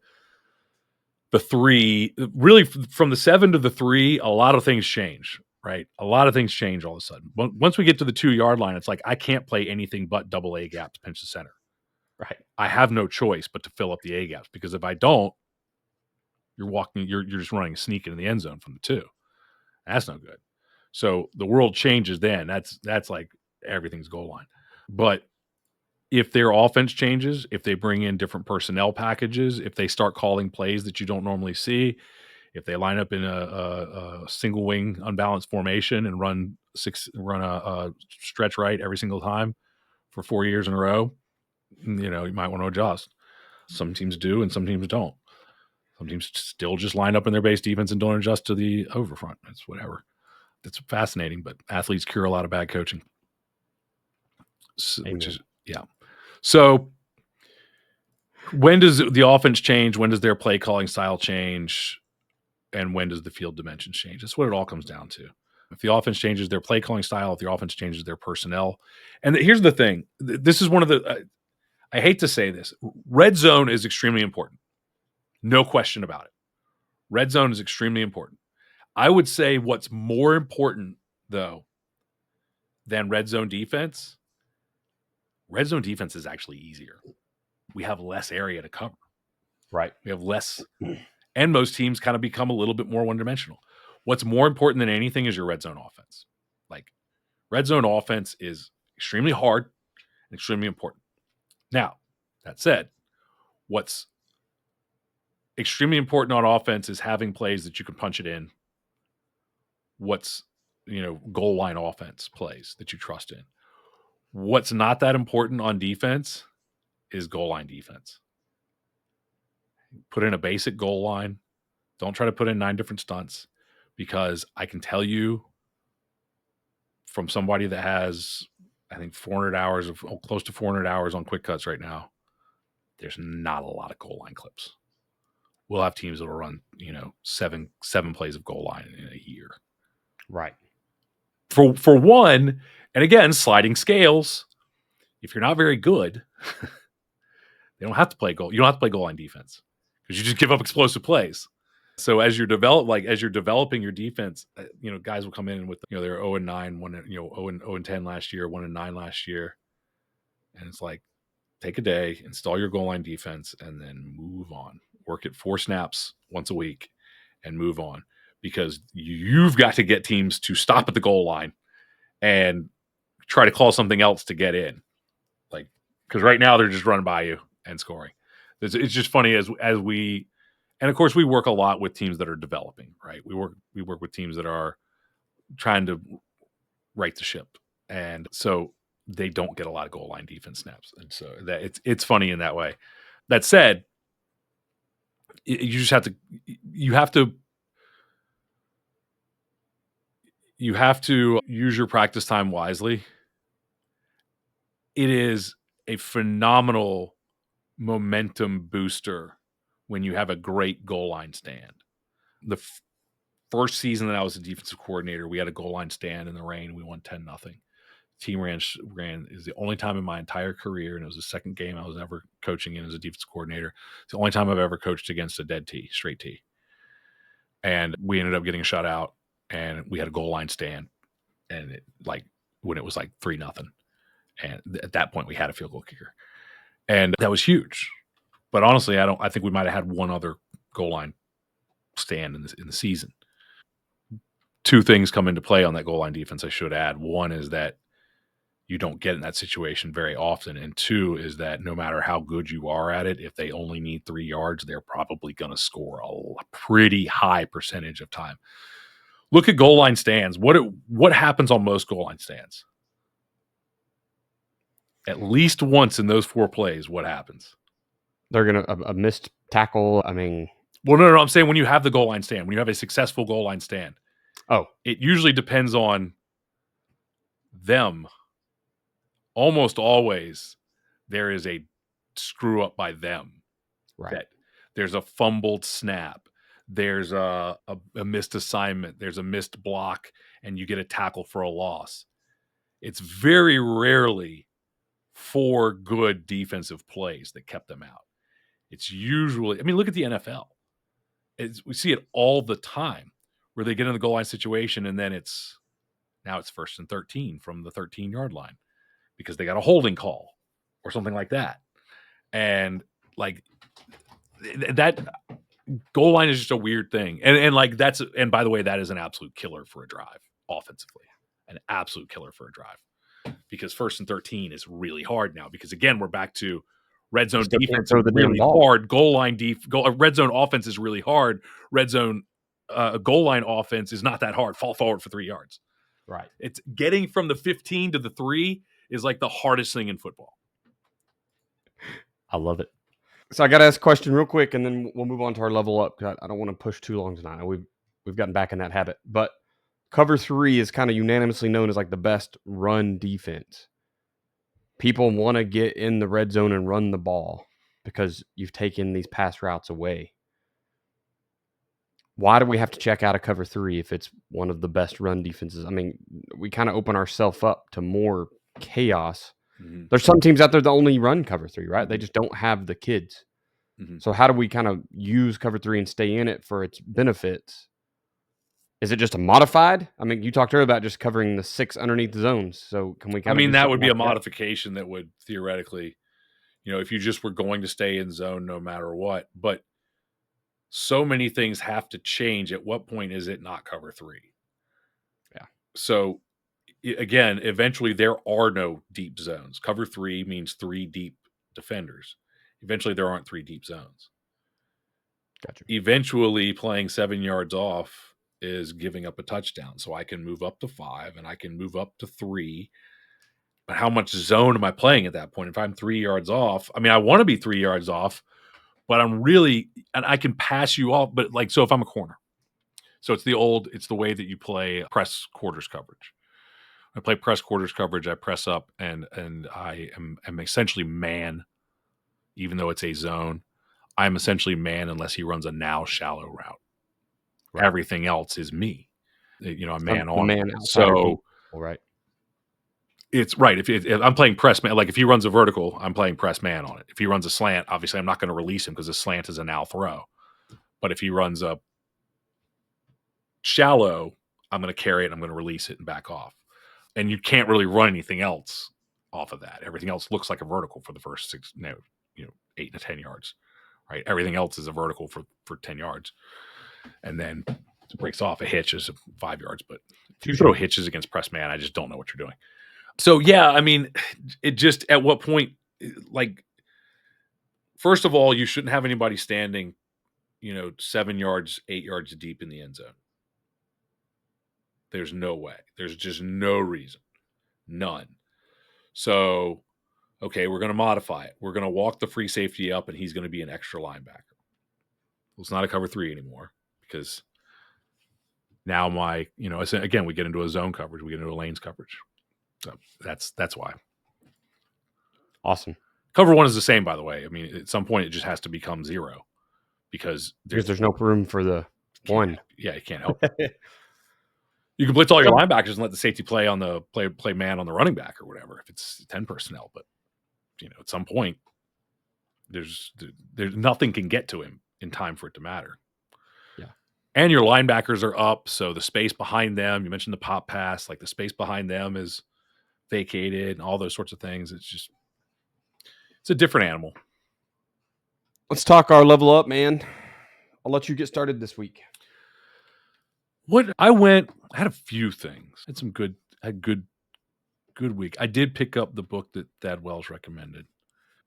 the 3, really from the 7 to the 3, a lot of things change, right? A lot of things change all of a sudden. Once we get to the 2-yard line, it's like, I can't play anything but double A gaps, pinch the center. Right. I have no choice but to fill up the A gaps, because if I don't, you're just running a sneak into the end zone from the 2. That's no good. So the world changes then. That's like everything's goal line. But if their offense changes, if they bring in different personnel packages, if they start calling plays that you don't normally see, if they line up in a single wing unbalanced formation and run a stretch right every single time for 4 years in a row, you might want to adjust. Some teams do, and some teams don't. Some teams still just line up in their base defense and don't adjust to the overfront. It's whatever. It's fascinating, but athletes cure a lot of bad coaching. Which is, yeah. So when does the offense change? When does their play calling style change? And when does the field dimensions change? That's what it all comes down to. If the offense changes their play calling style, if the offense changes their personnel. And here's the thing. This is one of the, I hate to say this, red zone is extremely important. No question about it. Red zone is extremely important. I would say what's more important, though, than red zone defense is actually easier. We have less area to cover. Right. We have less, and most teams kind of become a little bit more one-dimensional. What's more important than anything is your red zone offense. Like, red zone offense is extremely hard and extremely important. Now, that said, what's extremely important on offense is having plays that you can punch it in. What's, goal line offense plays that you trust in. What's not that important on defense is goal line defense. Put in a basic goal line. Don't try to put in 9 different stunts, because I can tell you from somebody that has, I think, close to 400 hours on quick cuts right now, there's not a lot of goal line clips. We'll have teams that will run, 7 plays of goal line in a year. Right. For one, and again, sliding scales. If you're not very good, they don't have to play goal. You don't have to play goal line defense, because you just give up explosive plays. So as you're developing your defense, guys will come in with, they're 0-9, 0-10 last year, 1-9 last year. And it's like, take a day, install your goal line defense, and then move on. Work it 4 snaps once a week and move on, because you've got to get teams to stop at the goal line and try to call something else to get in. Like, because right now they're just running by you and scoring. It's just funny as we, and of course we work a lot with teams that are developing, right? We work with teams that are trying to right the ship, and so they don't get a lot of goal line defense snaps, and so that it's funny in that way. That said, you just have to use your practice time wisely. It is a phenomenal momentum booster when you have a great goal line stand. The first season that I was a defensive coordinator, we had a goal line stand in the rain. We won 10-0. Team ran is the only time in my entire career, and it was the second game I was ever coaching in as a defensive coordinator. It's the only time I've ever coached against a dead tee, straight tee. And we ended up getting shut out, and we had a goal line stand, and when it was like 3-0. And at that point we had a field goal kicker, and that was huge. But honestly, I think we might have had one other goal line stand in the season. 2 things come into play on that goal line defense I should add. One is that you don't get in that situation very often. And two is that no matter how good you are at it, if they only need 3 yards, they're probably going to score a pretty high percentage of time. Look at goal line stands. What happens on most goal line stands? At least once in those 4 plays, what happens? They're going to a missed tackle. I mean, well, no, I'm saying when you have the goal line stand, when you have a successful goal line stand, it usually depends on them. Almost always there is a screw up by them. Right. That there's a fumbled snap. There's a missed assignment. There's a missed block, and you get a tackle for a loss. It's very rarely 4 good defensive plays that kept them out. It's usually, I mean, look at the NFL. We see it all the time where they get in the goal line situation, and then now it's 1st and 13 from the 13-yard line because they got a holding call or something like that. And like that goal line is just a weird thing. And by the way, that is an absolute killer for a drive offensively. An absolute killer for a drive. Because 1st and 13 is really hard now. Because again, we're back to red zone defense is really hard. Goal line red zone offense is really hard. Red zone goal line offense is not that hard. Fall forward for 3 yards. Right. It's getting from the 15 to the 3 is like the hardest thing in football. I love it. So I got to ask a question real quick, and then we'll move on to our level up. I don't want to push too long tonight. We've gotten back in that habit, but cover 3 is kind of unanimously known as like the best run defense. People want to get in the red zone and run the ball because you've taken these pass routes away. Why do we have to check out of cover 3 if it's one of the best run defenses? I mean, we kind of open ourselves up to more chaos. Mm-hmm. There's some teams out there that only run cover 3, right? Mm-hmm. They just don't have the kids. Mm-hmm. So how do we kind of use cover 3 and stay in it for its benefits? Is it just a modified? I mean, you talked earlier about just covering the 6 underneath the zones. So can we kind of that would be a modification that would theoretically, if you just were going to stay in zone no matter what. But so many things have to change. At what point is it not cover 3? Yeah. So again, eventually there are no deep zones. Cover 3 means 3 deep defenders. Eventually there aren't 3 deep zones. Gotcha. Eventually playing 7 yards off is giving up a touchdown. So I can move up to 5 and I can move up to 3. But how much zone am I playing at that point? If I'm 3 yards off, I mean, I want to be 3 yards off, but and I can pass you off. But so if I'm a corner, so it's the way that you play press quarters coverage. I play press quarters coverage. I press up and I am essentially man, even though it's a zone. I'm essentially man unless he runs a now shallow route. Right. Everything else is me. I'm man on. Man so, right. It's right. If I'm playing press man, if he runs a vertical, I'm playing press man on it. If he runs a slant, obviously I'm not going to release him because a slant is a now throw. But if he runs a shallow, I'm going to carry it and I'm going to release it and back off. And you can't really run anything else off of that. Everything else looks like a vertical for the first 8 to 10 yards, right? Everything else is a vertical for 10 yards. And then it breaks off. A hitch is 5 yards. But if you throw hitches against press man, I just don't know what you're doing. So, yeah, I mean, it just at what point, first of all, you shouldn't have anybody standing, 7 yards, 8 yards deep in the end zone. There's no way. There's just no reason. None. So, okay, we're going to modify it. We're going to walk the free safety up, and he's going to be an extra linebacker. Well, it's not a cover 3 anymore because now again, we get into a zone coverage. We get into a lanes coverage. So that's why. Awesome. Cover 1 is the same, by the way. I mean, at some point, it just has to become 0 because there's no room for the 1. Yeah, you can't help it. You can blitz all your linebackers and let the safety play on the play man on the running back or whatever if it's 10 personnel. But at some point, there's nothing can get to him in time for it to matter. Yeah, and your linebackers are up, so the space behind them. You mentioned the pop pass, the space behind them is vacated and all those sorts of things. It's a different animal. Let's talk our level up, man. I'll let you get started this week. I had a few things. I had good Good week. I did pick up the book that Thad Wells recommended,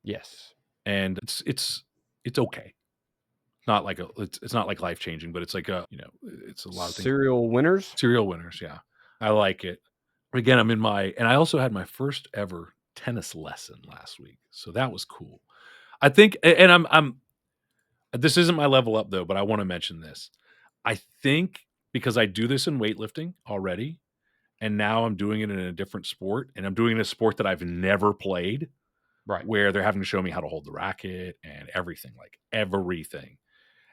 Yes. and it's okay. Not like it's not like life changing, but it's like it's a lot of things. Serial winners? Serial winners, yeah. I like it. Again, and I also had my first ever tennis lesson last week, so that was cool. I think, and I'm this isn't my level up though, but I want to mention this. I think because I do this in weightlifting already, and now I'm doing it in a different sport, and I'm doing it in a sport that I've never played, Right. where they're having to show me how to hold the racket and everything, like everything.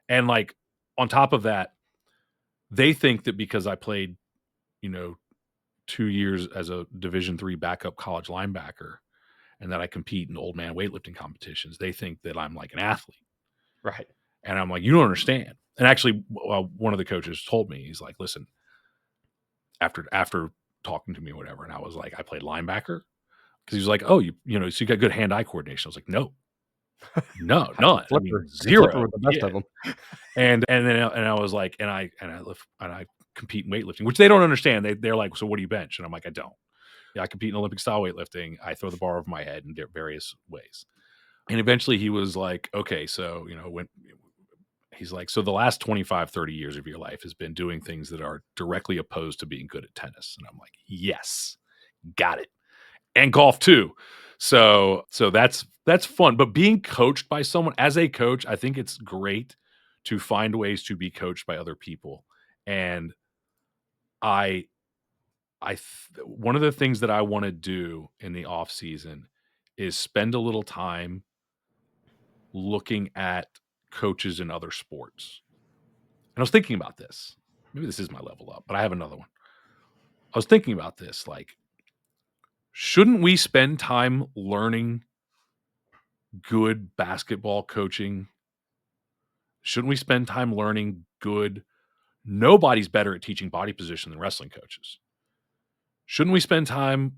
And like on top of that, they think that because I played, you know, 2 years as a Division III backup college linebacker and that I compete in old man weightlifting competitions, they think that I'm like an athlete. Right. And I'm like, you don't understand. And actually, one of the coaches told me, he's like, listen, after talking to me or whatever, and I was like, I played linebacker. Because he was like, oh, so you got good hand-eye coordination. I was like, no, I can none. I flipper. mean, I can flipper 0. with the best Yeah. of them. And I was like, and I compete in weightlifting, which they don't understand. They're like, so what do you bench? And I'm like, I don't. Yeah, I compete in Olympic style weightlifting. I throw the bar over my head in various ways. And eventually he was like, okay, so, he's like, so the last 25, 30 years of your life has been doing things that are directly opposed to being good at tennis. And I'm like, yes, got it. And golf too. So that's fun. But being coached by someone as a coach, I think it's great to find ways to be coached by other people. And I one of the things that I want to do in the off season is spend a little time looking at coaches in other sports. And I was thinking about this. Maybe this is my level up, but I have another one. I was thinking about this, like, shouldn't we spend time learning good basketball coaching? Shouldn't we spend time learning good? Nobody's better at teaching body position than wrestling coaches. Shouldn't we spend time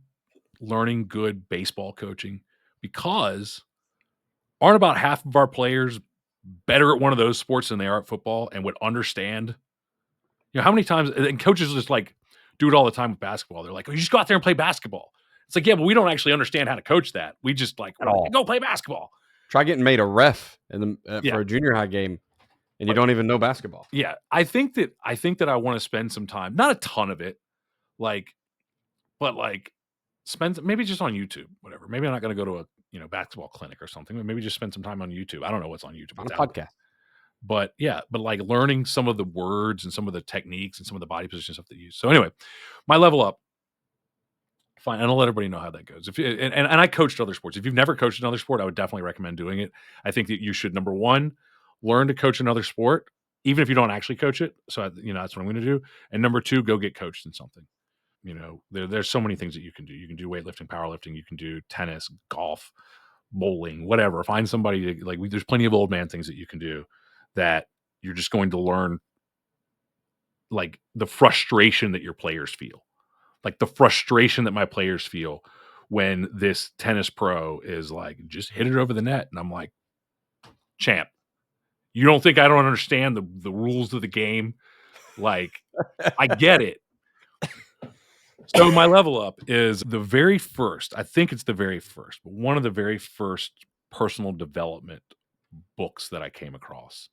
learning good baseball coaching? Because aren't about half of our players better at one of those sports than they are at football and would understand? How many times, and coaches just like do it all the time with basketball. They're like, oh, you just go out there and play basketball. It's like, yeah, but we don't actually understand how to coach that. We just At we're like, all. go play basketball. Try getting made a ref Yeah. for a junior high game, and you don't even know basketball. Yeah. I think that I want to spend some time, not a ton of it, but spend maybe just on YouTube, whatever. Maybe I'm not going to go to a basketball clinic or something, but maybe just spend some time on YouTube. I don't know what's on YouTube, On a what's out there. podcast. But yeah, but like learning some of the words and some of the techniques and some of the body position stuff that you use. So anyway, my level up, fine. And I'll let everybody know how that goes. If you, and I coached other sports. If you've never coached another sport, I would definitely recommend doing it. I think that you should, number one, learn to coach another sport, even if you don't actually coach it. So that's what I'm going to do. And number two, go get coached in something. There's so many things that you can do. You can do weightlifting, powerlifting. You can do tennis, golf, bowling, whatever. Find somebody there's plenty of old man things that you can do that you're just going to learn, like the frustration that your players feel, like the frustration that my players feel when this tennis pro is like, just hit it over the net. And I'm like, champ, you don't think I don't understand the rules of the game? Like, I get it. So my level up is the very first, I think it's the very first, but one of the very first personal development books that I came across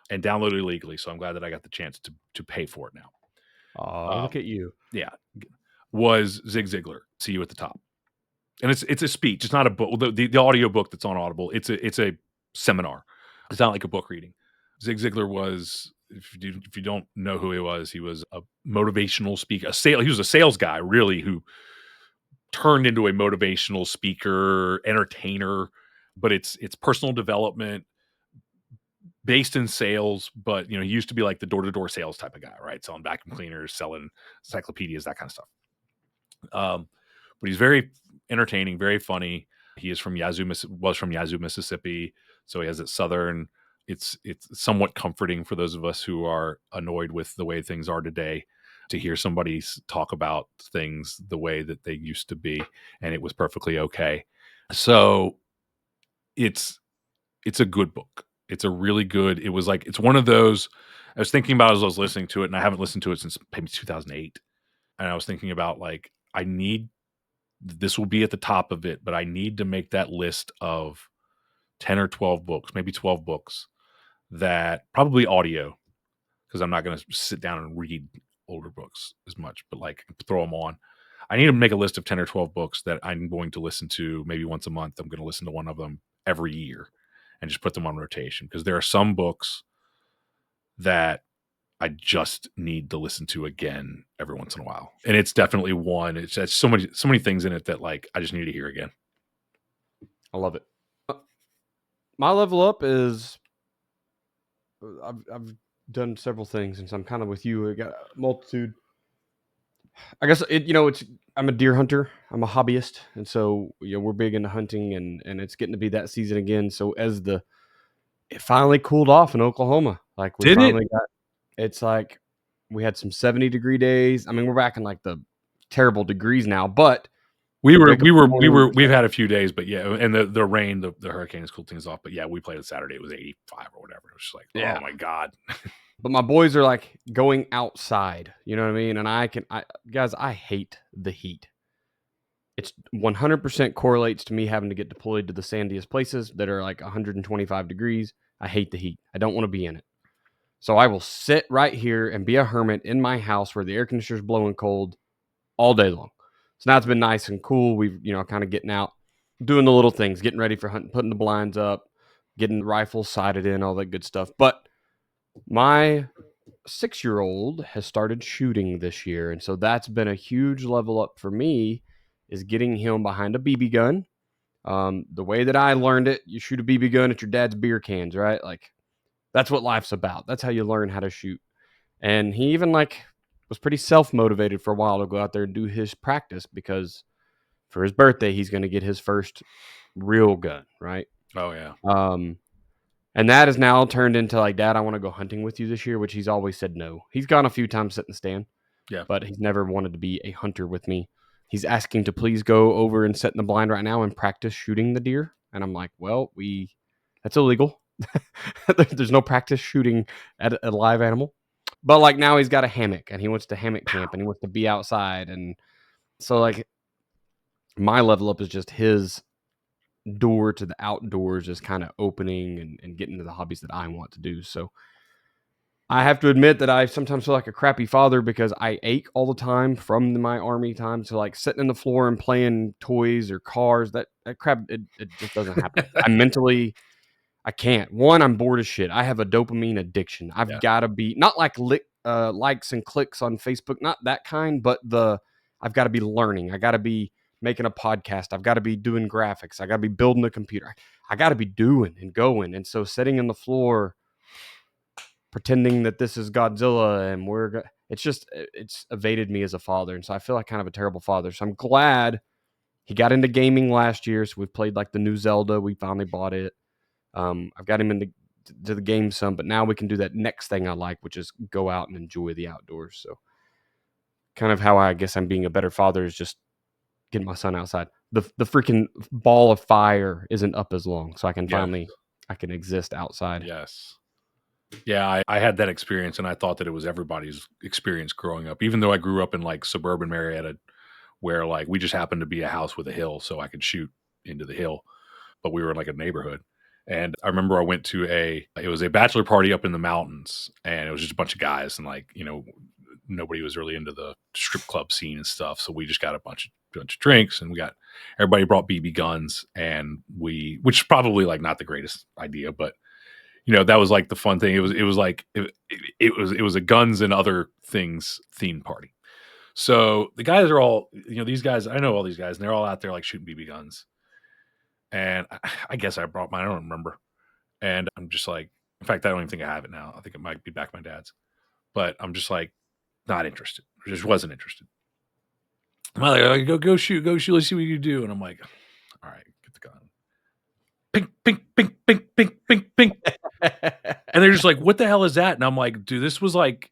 and downloaded illegally. So I'm glad that I got the chance to pay for it now. Oh, look at you. Yeah. Was Zig Ziglar, See You at the Top. And it's a speech. It's not a book. The audio book that's on Audible, it's a seminar. It's not like a book reading. Zig Ziglar was, if you don't know who he was a motivational speaker. He was a sales guy, really, who turned into a motivational speaker, entertainer. But it's personal development based in sales. But he used to be like the door-to-door sales type of guy, right? Selling vacuum cleaners, selling encyclopedias, that kind of stuff. But he's very entertaining, very funny. He is from Yazoo, Mississippi, so he has it southern. It's somewhat comforting for those of us who are annoyed with the way things are today to hear somebody talk about things the way that they used to be, and it was perfectly okay. So it's a good book. It's a really good. It was like, it's one of those I was thinking about as I was listening to it, and I haven't listened to it since maybe 2008. And I was thinking about, like, I need this will be at the top of it, but I need to make that list of 10 or 12 books, maybe 12 books that probably audio, because I'm not going to sit down and read older books as much, but like throw them on. I need to make a list of 10 or 12 books that I'm going to listen to maybe once a month. I'm going to listen to one of them every year and just put them on rotation, because there are some books that I just need to listen to again every once in a while. And it's definitely one. It's so many things in it that like I just need to hear again. I love it. My level up is I've done several things, and so I'm kind of with you. I got a multitude. I guess it's I'm a deer hunter. I'm a hobbyist, and so we're big into hunting, and it's getting to be that season again. So as it finally cooled off in Oklahoma, like we Did it? finally got. It's like we had some 70-degree days. I mean, we're back in like the terrible degrees now, but We you were wake up we in the were we morning, were it's we've like, had a few days, but yeah, and the rain, the hurricane has cooled things off. But yeah, we played it Saturday. It was 85 or whatever. It was just like, oh yeah. my god. But my boys are like going outside. You know what I mean? And guys, I hate the heat. It's 100% correlates to me having to get deployed to the sandiest places that are like 125 degrees. I hate the heat. I don't want to be in it. So I will sit right here and be a hermit in my house where the air conditioner's blowing cold all day long. So now it's been nice and cool. We've, kind of getting out, doing the little things, getting ready for hunting, putting the blinds up, getting the rifles sighted in, all that good stuff. But my 6-year-old has started shooting this year. And so that's been a huge level up for me, is getting him behind a BB gun. The way that I learned it, you shoot a BB gun at your dad's beer cans, right? Like that's what life's about. That's how you learn how to shoot. And he even was pretty self-motivated for a while to go out there and do his practice, because for his birthday he's going to get his first real gun, right? Oh yeah. And that has now turned into like, Dad, I want to go hunting with you this year, which he's always said no. He's gone a few times sit in the stand, Yeah. but he's never wanted to be a hunter with me. He's asking to please go over and sit in the blind right now and practice shooting the deer. And I'm like, well, that's illegal. There's no practice shooting at a live animal. But like now he's got a hammock and he wants to hammock camp and he wants to be outside. And so like my level up is just his door to the outdoors is kind of opening and getting to the hobbies that I want to do. So I have to admit that I sometimes feel like a crappy father, because I ache all the time from my army time to like sitting in the floor and playing toys or cars. That crap, it just doesn't happen. I can't. One, I'm bored as shit. I have a dopamine addiction. I've Yeah. got to be not like likes and clicks on Facebook, not that kind, but I've got to be learning. I got to be making a podcast. I've got to be doing graphics. I got to be building a computer. I got to be doing and going. And so sitting in the floor pretending that this is Godzilla and it's evaded me as a father. And so I feel like kind of a terrible father. So I'm glad he got into gaming last year. So we've played like the new Zelda. We finally bought it. I've got him into the game some, but now we can do that next thing I like, which is go out and enjoy the outdoors. So kind of how I guess I'm being a better father is just getting my son outside. The freaking ball of fire isn't up as long, so I can Yeah. I can exist outside. Yes. Yeah, I had that experience, and I thought that it was everybody's experience growing up. Even though I grew up in like suburban Marietta, where like we just happened to be a house with a hill, so I could shoot into the hill. But we were in like a neighborhood, and I remember I went to it was a bachelor party up in the mountains, and it was just a bunch of guys, and like nobody was really into the strip club scene and stuff, so we just got a bunch of drinks, and everybody brought BB guns, and which is probably like not the greatest idea, but that was like the fun thing. It was a guns and other things themed party. So the guys are all, these guys, I know all these guys, and they're all out there like shooting BB guns. And I guess I brought mine. I don't remember. And I'm just like, in fact, I don't even think I have it now. I think it might be back at my dad's. But I'm just like, not interested. I just wasn't interested. I'm like, go shoot. Let's see what you do. And I'm like, all right, get the gun. Pink, pink, pink, pink, pink, pink, pink. And they're just like, what the hell is that? And I'm like, dude, this was like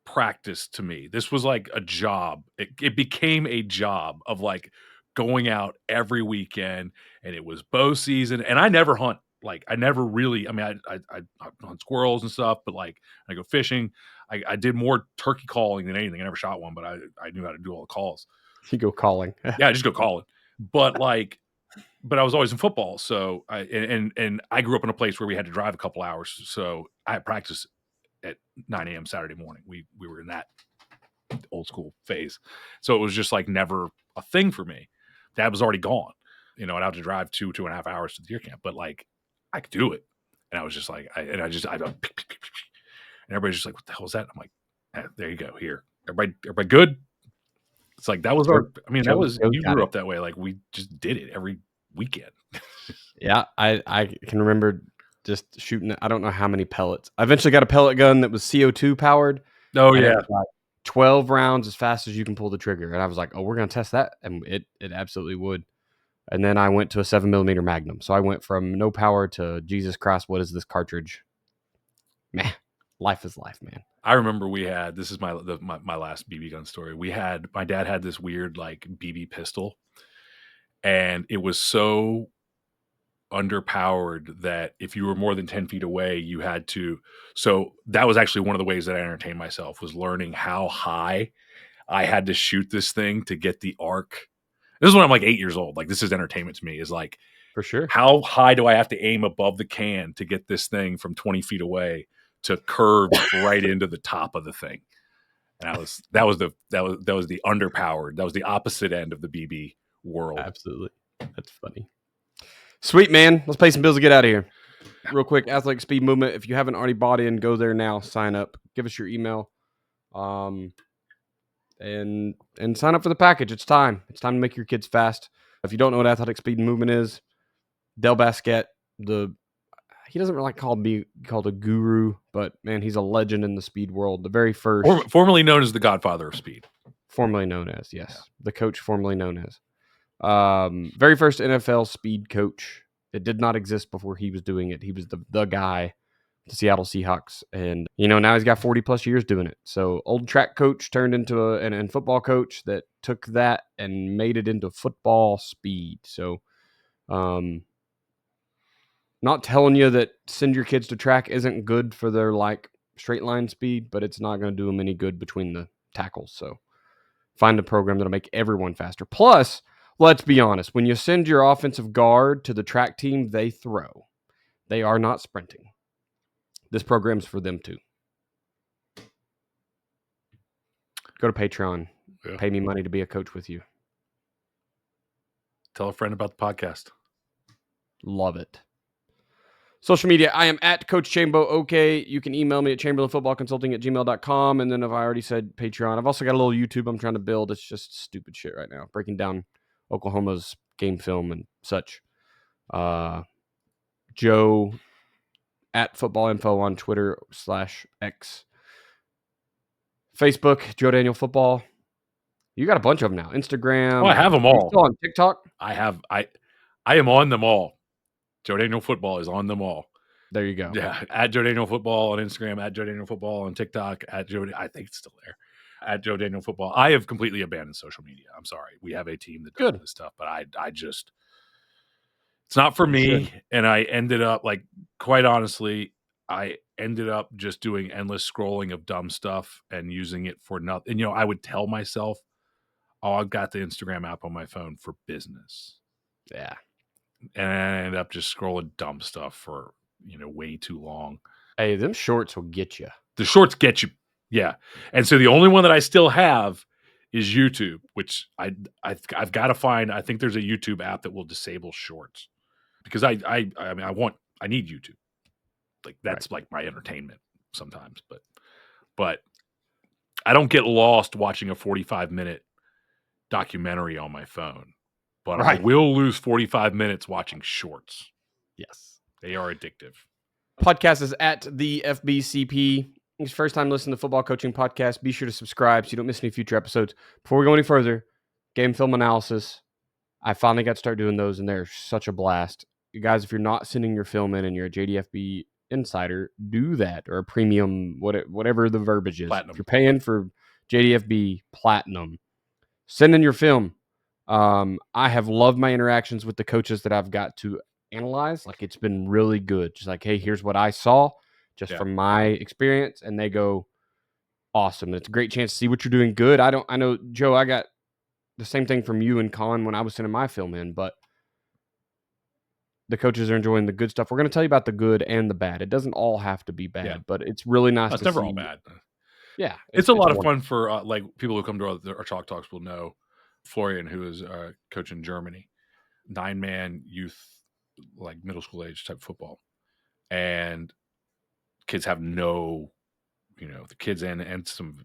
practice to me. This was like a job. It became a job of like going out every weekend, and it was bow season. And I never hunt. Like I never really. I mean, I hunt squirrels and stuff, but like I go fishing. I did more turkey calling than anything. I never shot one, but I knew how to do all the calls. You go calling. Yeah, I just go calling. But I was always in football, so and I grew up in a place where we had to drive a couple hours, so I had practice at 9 a.m. Saturday morning. We were in that old school phase, so it was just like never a thing for me. Dad was already gone, and I'd have to drive 2.5 hours to the deer camp, but like I could do it, and I was just like, I and everybody's just like, what the hell was that? I'm like, there you go, here, everybody good. It's like that was Joe, I mean, that Joe, was Joe's you got grew it. up that way. Like we just did it every weekend. Yeah, I can remember just shooting. I don't know how many pellets. I eventually got a pellet gun that was CO2 powered, Oh and it yeah, was like 12 rounds as fast as you can pull the trigger. And I was like, oh, we're gonna test that, and it absolutely would. And then I went to a 7mm Magnum. So I went from no power to Jesus Christ, what is this cartridge? Man, life is life, man. I remember we had this is my last BB gun story. My dad had this weird like BB pistol, and it was so underpowered that if you were more than 10 feet away, you had to. So that was actually one of the ways that I entertained myself, was learning how high I had to shoot this thing to get the arc. This is when I'm like 8 years old. Like this is entertainment to me. Is like, For sure. how high do I have to aim above the can to get this thing from 20 feet away to curve right into the top of the thing? And that was the underpowered. That was the opposite end of the BB world. Absolutely. That's funny. Sweet, man. Let's pay some bills to get out of here. Real quick, Athletic Speed Movement. If you haven't already bought in, go there now. Sign up. Give us your email. And sign up for the package. It's time. It's time to make your kids fast. If you don't know what Athletic Speed Movement is, Del Basquette, he doesn't really be called a guru, but man, he's a legend in the speed world. The very first, Formerly known as the Godfather of Speed. formerly known as, yes, the coach formerly known as, very first NFL speed coach. It did not exist before he was doing it. He was the guy, the Seattle Seahawks, and now he's got 40 plus years doing it. So old track coach turned into an football coach that took that and made it into football speed. So, not telling you that send your kids to track isn't good for their like straight line speed, but it's not going to do them any good between the tackles. So find a program that'll make everyone faster. Plus, let's be honest, when you send your offensive guard to the track team, they throw. They are not sprinting. This program's for them too. Go to Patreon. Yeah. Pay me money to be a coach with you. Tell a friend about the podcast. Love it. Social media, I am at Coach Chambo. Okay, you can email me at chamberlainfootballconsulting@gmail.com. And then if I already said Patreon, I've also got a little YouTube I'm trying to build. It's just stupid shit right now. Breaking down Oklahoma's game film and such. Joe at Football Info on Twitter /X. Facebook, Joe Daniel Football. You got a bunch of them now. Instagram. Oh, I have them Are you all. still on TikTok? I am on them all. Joe Daniel Football is on them all. There you go. Yeah, at Joe Daniel Football on Instagram, at Joe Daniel Football on TikTok, at Joe. I think it's still there. At Joe Daniel Football. I have completely abandoned social media. I'm sorry. We have a team that does this stuff, but I just, it's not for me. And I ended up, like, quite honestly, I ended up just doing endless scrolling of dumb stuff and using it for nothing. And, I would tell myself, oh, I've got the Instagram app on my phone for business. Yeah. And I ended up just scrolling dumb stuff for, way too long. Hey, them shorts will get you. The shorts get you. Yeah. And so the only one that I still have is YouTube, which I've got to find. I think there's a YouTube app that will disable shorts, because I need YouTube. Like that's like my entertainment sometimes, but I don't get lost watching a 45-minute documentary on my phone, but I will lose 45 minutes watching shorts. Yes. They are addictive. Podcast is at the FBCP. It's first time listening to Football Coaching Podcast. Be sure to subscribe so you don't miss any future episodes. Before we go any further, game film analysis. I finally got to start doing those, and they're such a blast. You guys, if you're not sending your film in and you're a JDFB insider, do that, or a premium, whatever the verbiage is. Platinum. If you're paying for JDFB Platinum, send in your film. I have loved my interactions with the coaches that I've got to analyze. Like, it's been really good. Just like, hey, here's what I saw just from my experience. And they go, awesome. It's a great chance to see what you're doing good. I know, Joe, the same thing from you and Colin when I was sending my film in, but the coaches are enjoying the good stuff. We're going to tell you about the good and the bad. It doesn't all have to be bad, Yeah. but it's really nice It's to never all see. bad. Yeah, It's a it's lot of wonderful. fun for like people who come to our Chalk Talks will know Florian, who is coach in Germany, 9-man youth, like middle school age type football, and kids have no, the kids and some,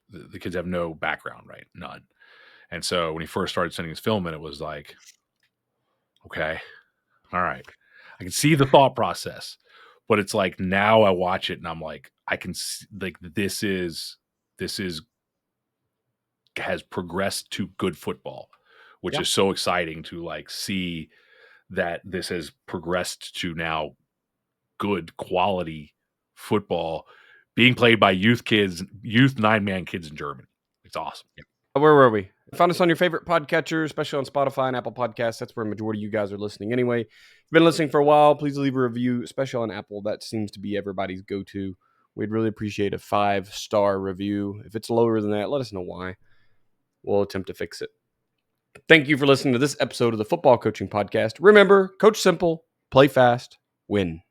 the kids have no background, right? None. And so when he first started sending his film in, it was like, okay, all right, I can see the thought process, but it's like now I watch it and I'm like, I can see, like this is has progressed to good football, which Yeah. is so exciting to like see that this has progressed to now good quality football being played by youth 9-man kids in Germany. It's awesome. Where were we? Find us on your favorite podcatcher, especially on Spotify and Apple Podcasts. That's where a majority of you guys are listening anyway. If you've been listening for a while, please leave a review, especially on Apple. That seems to be everybody's go-to. We'd really appreciate a 5-star review. If it's lower than that, let us know why. We'll attempt to fix it. Thank you for listening to this episode of the Football Coaching Podcast. Remember, coach simple, play fast, win.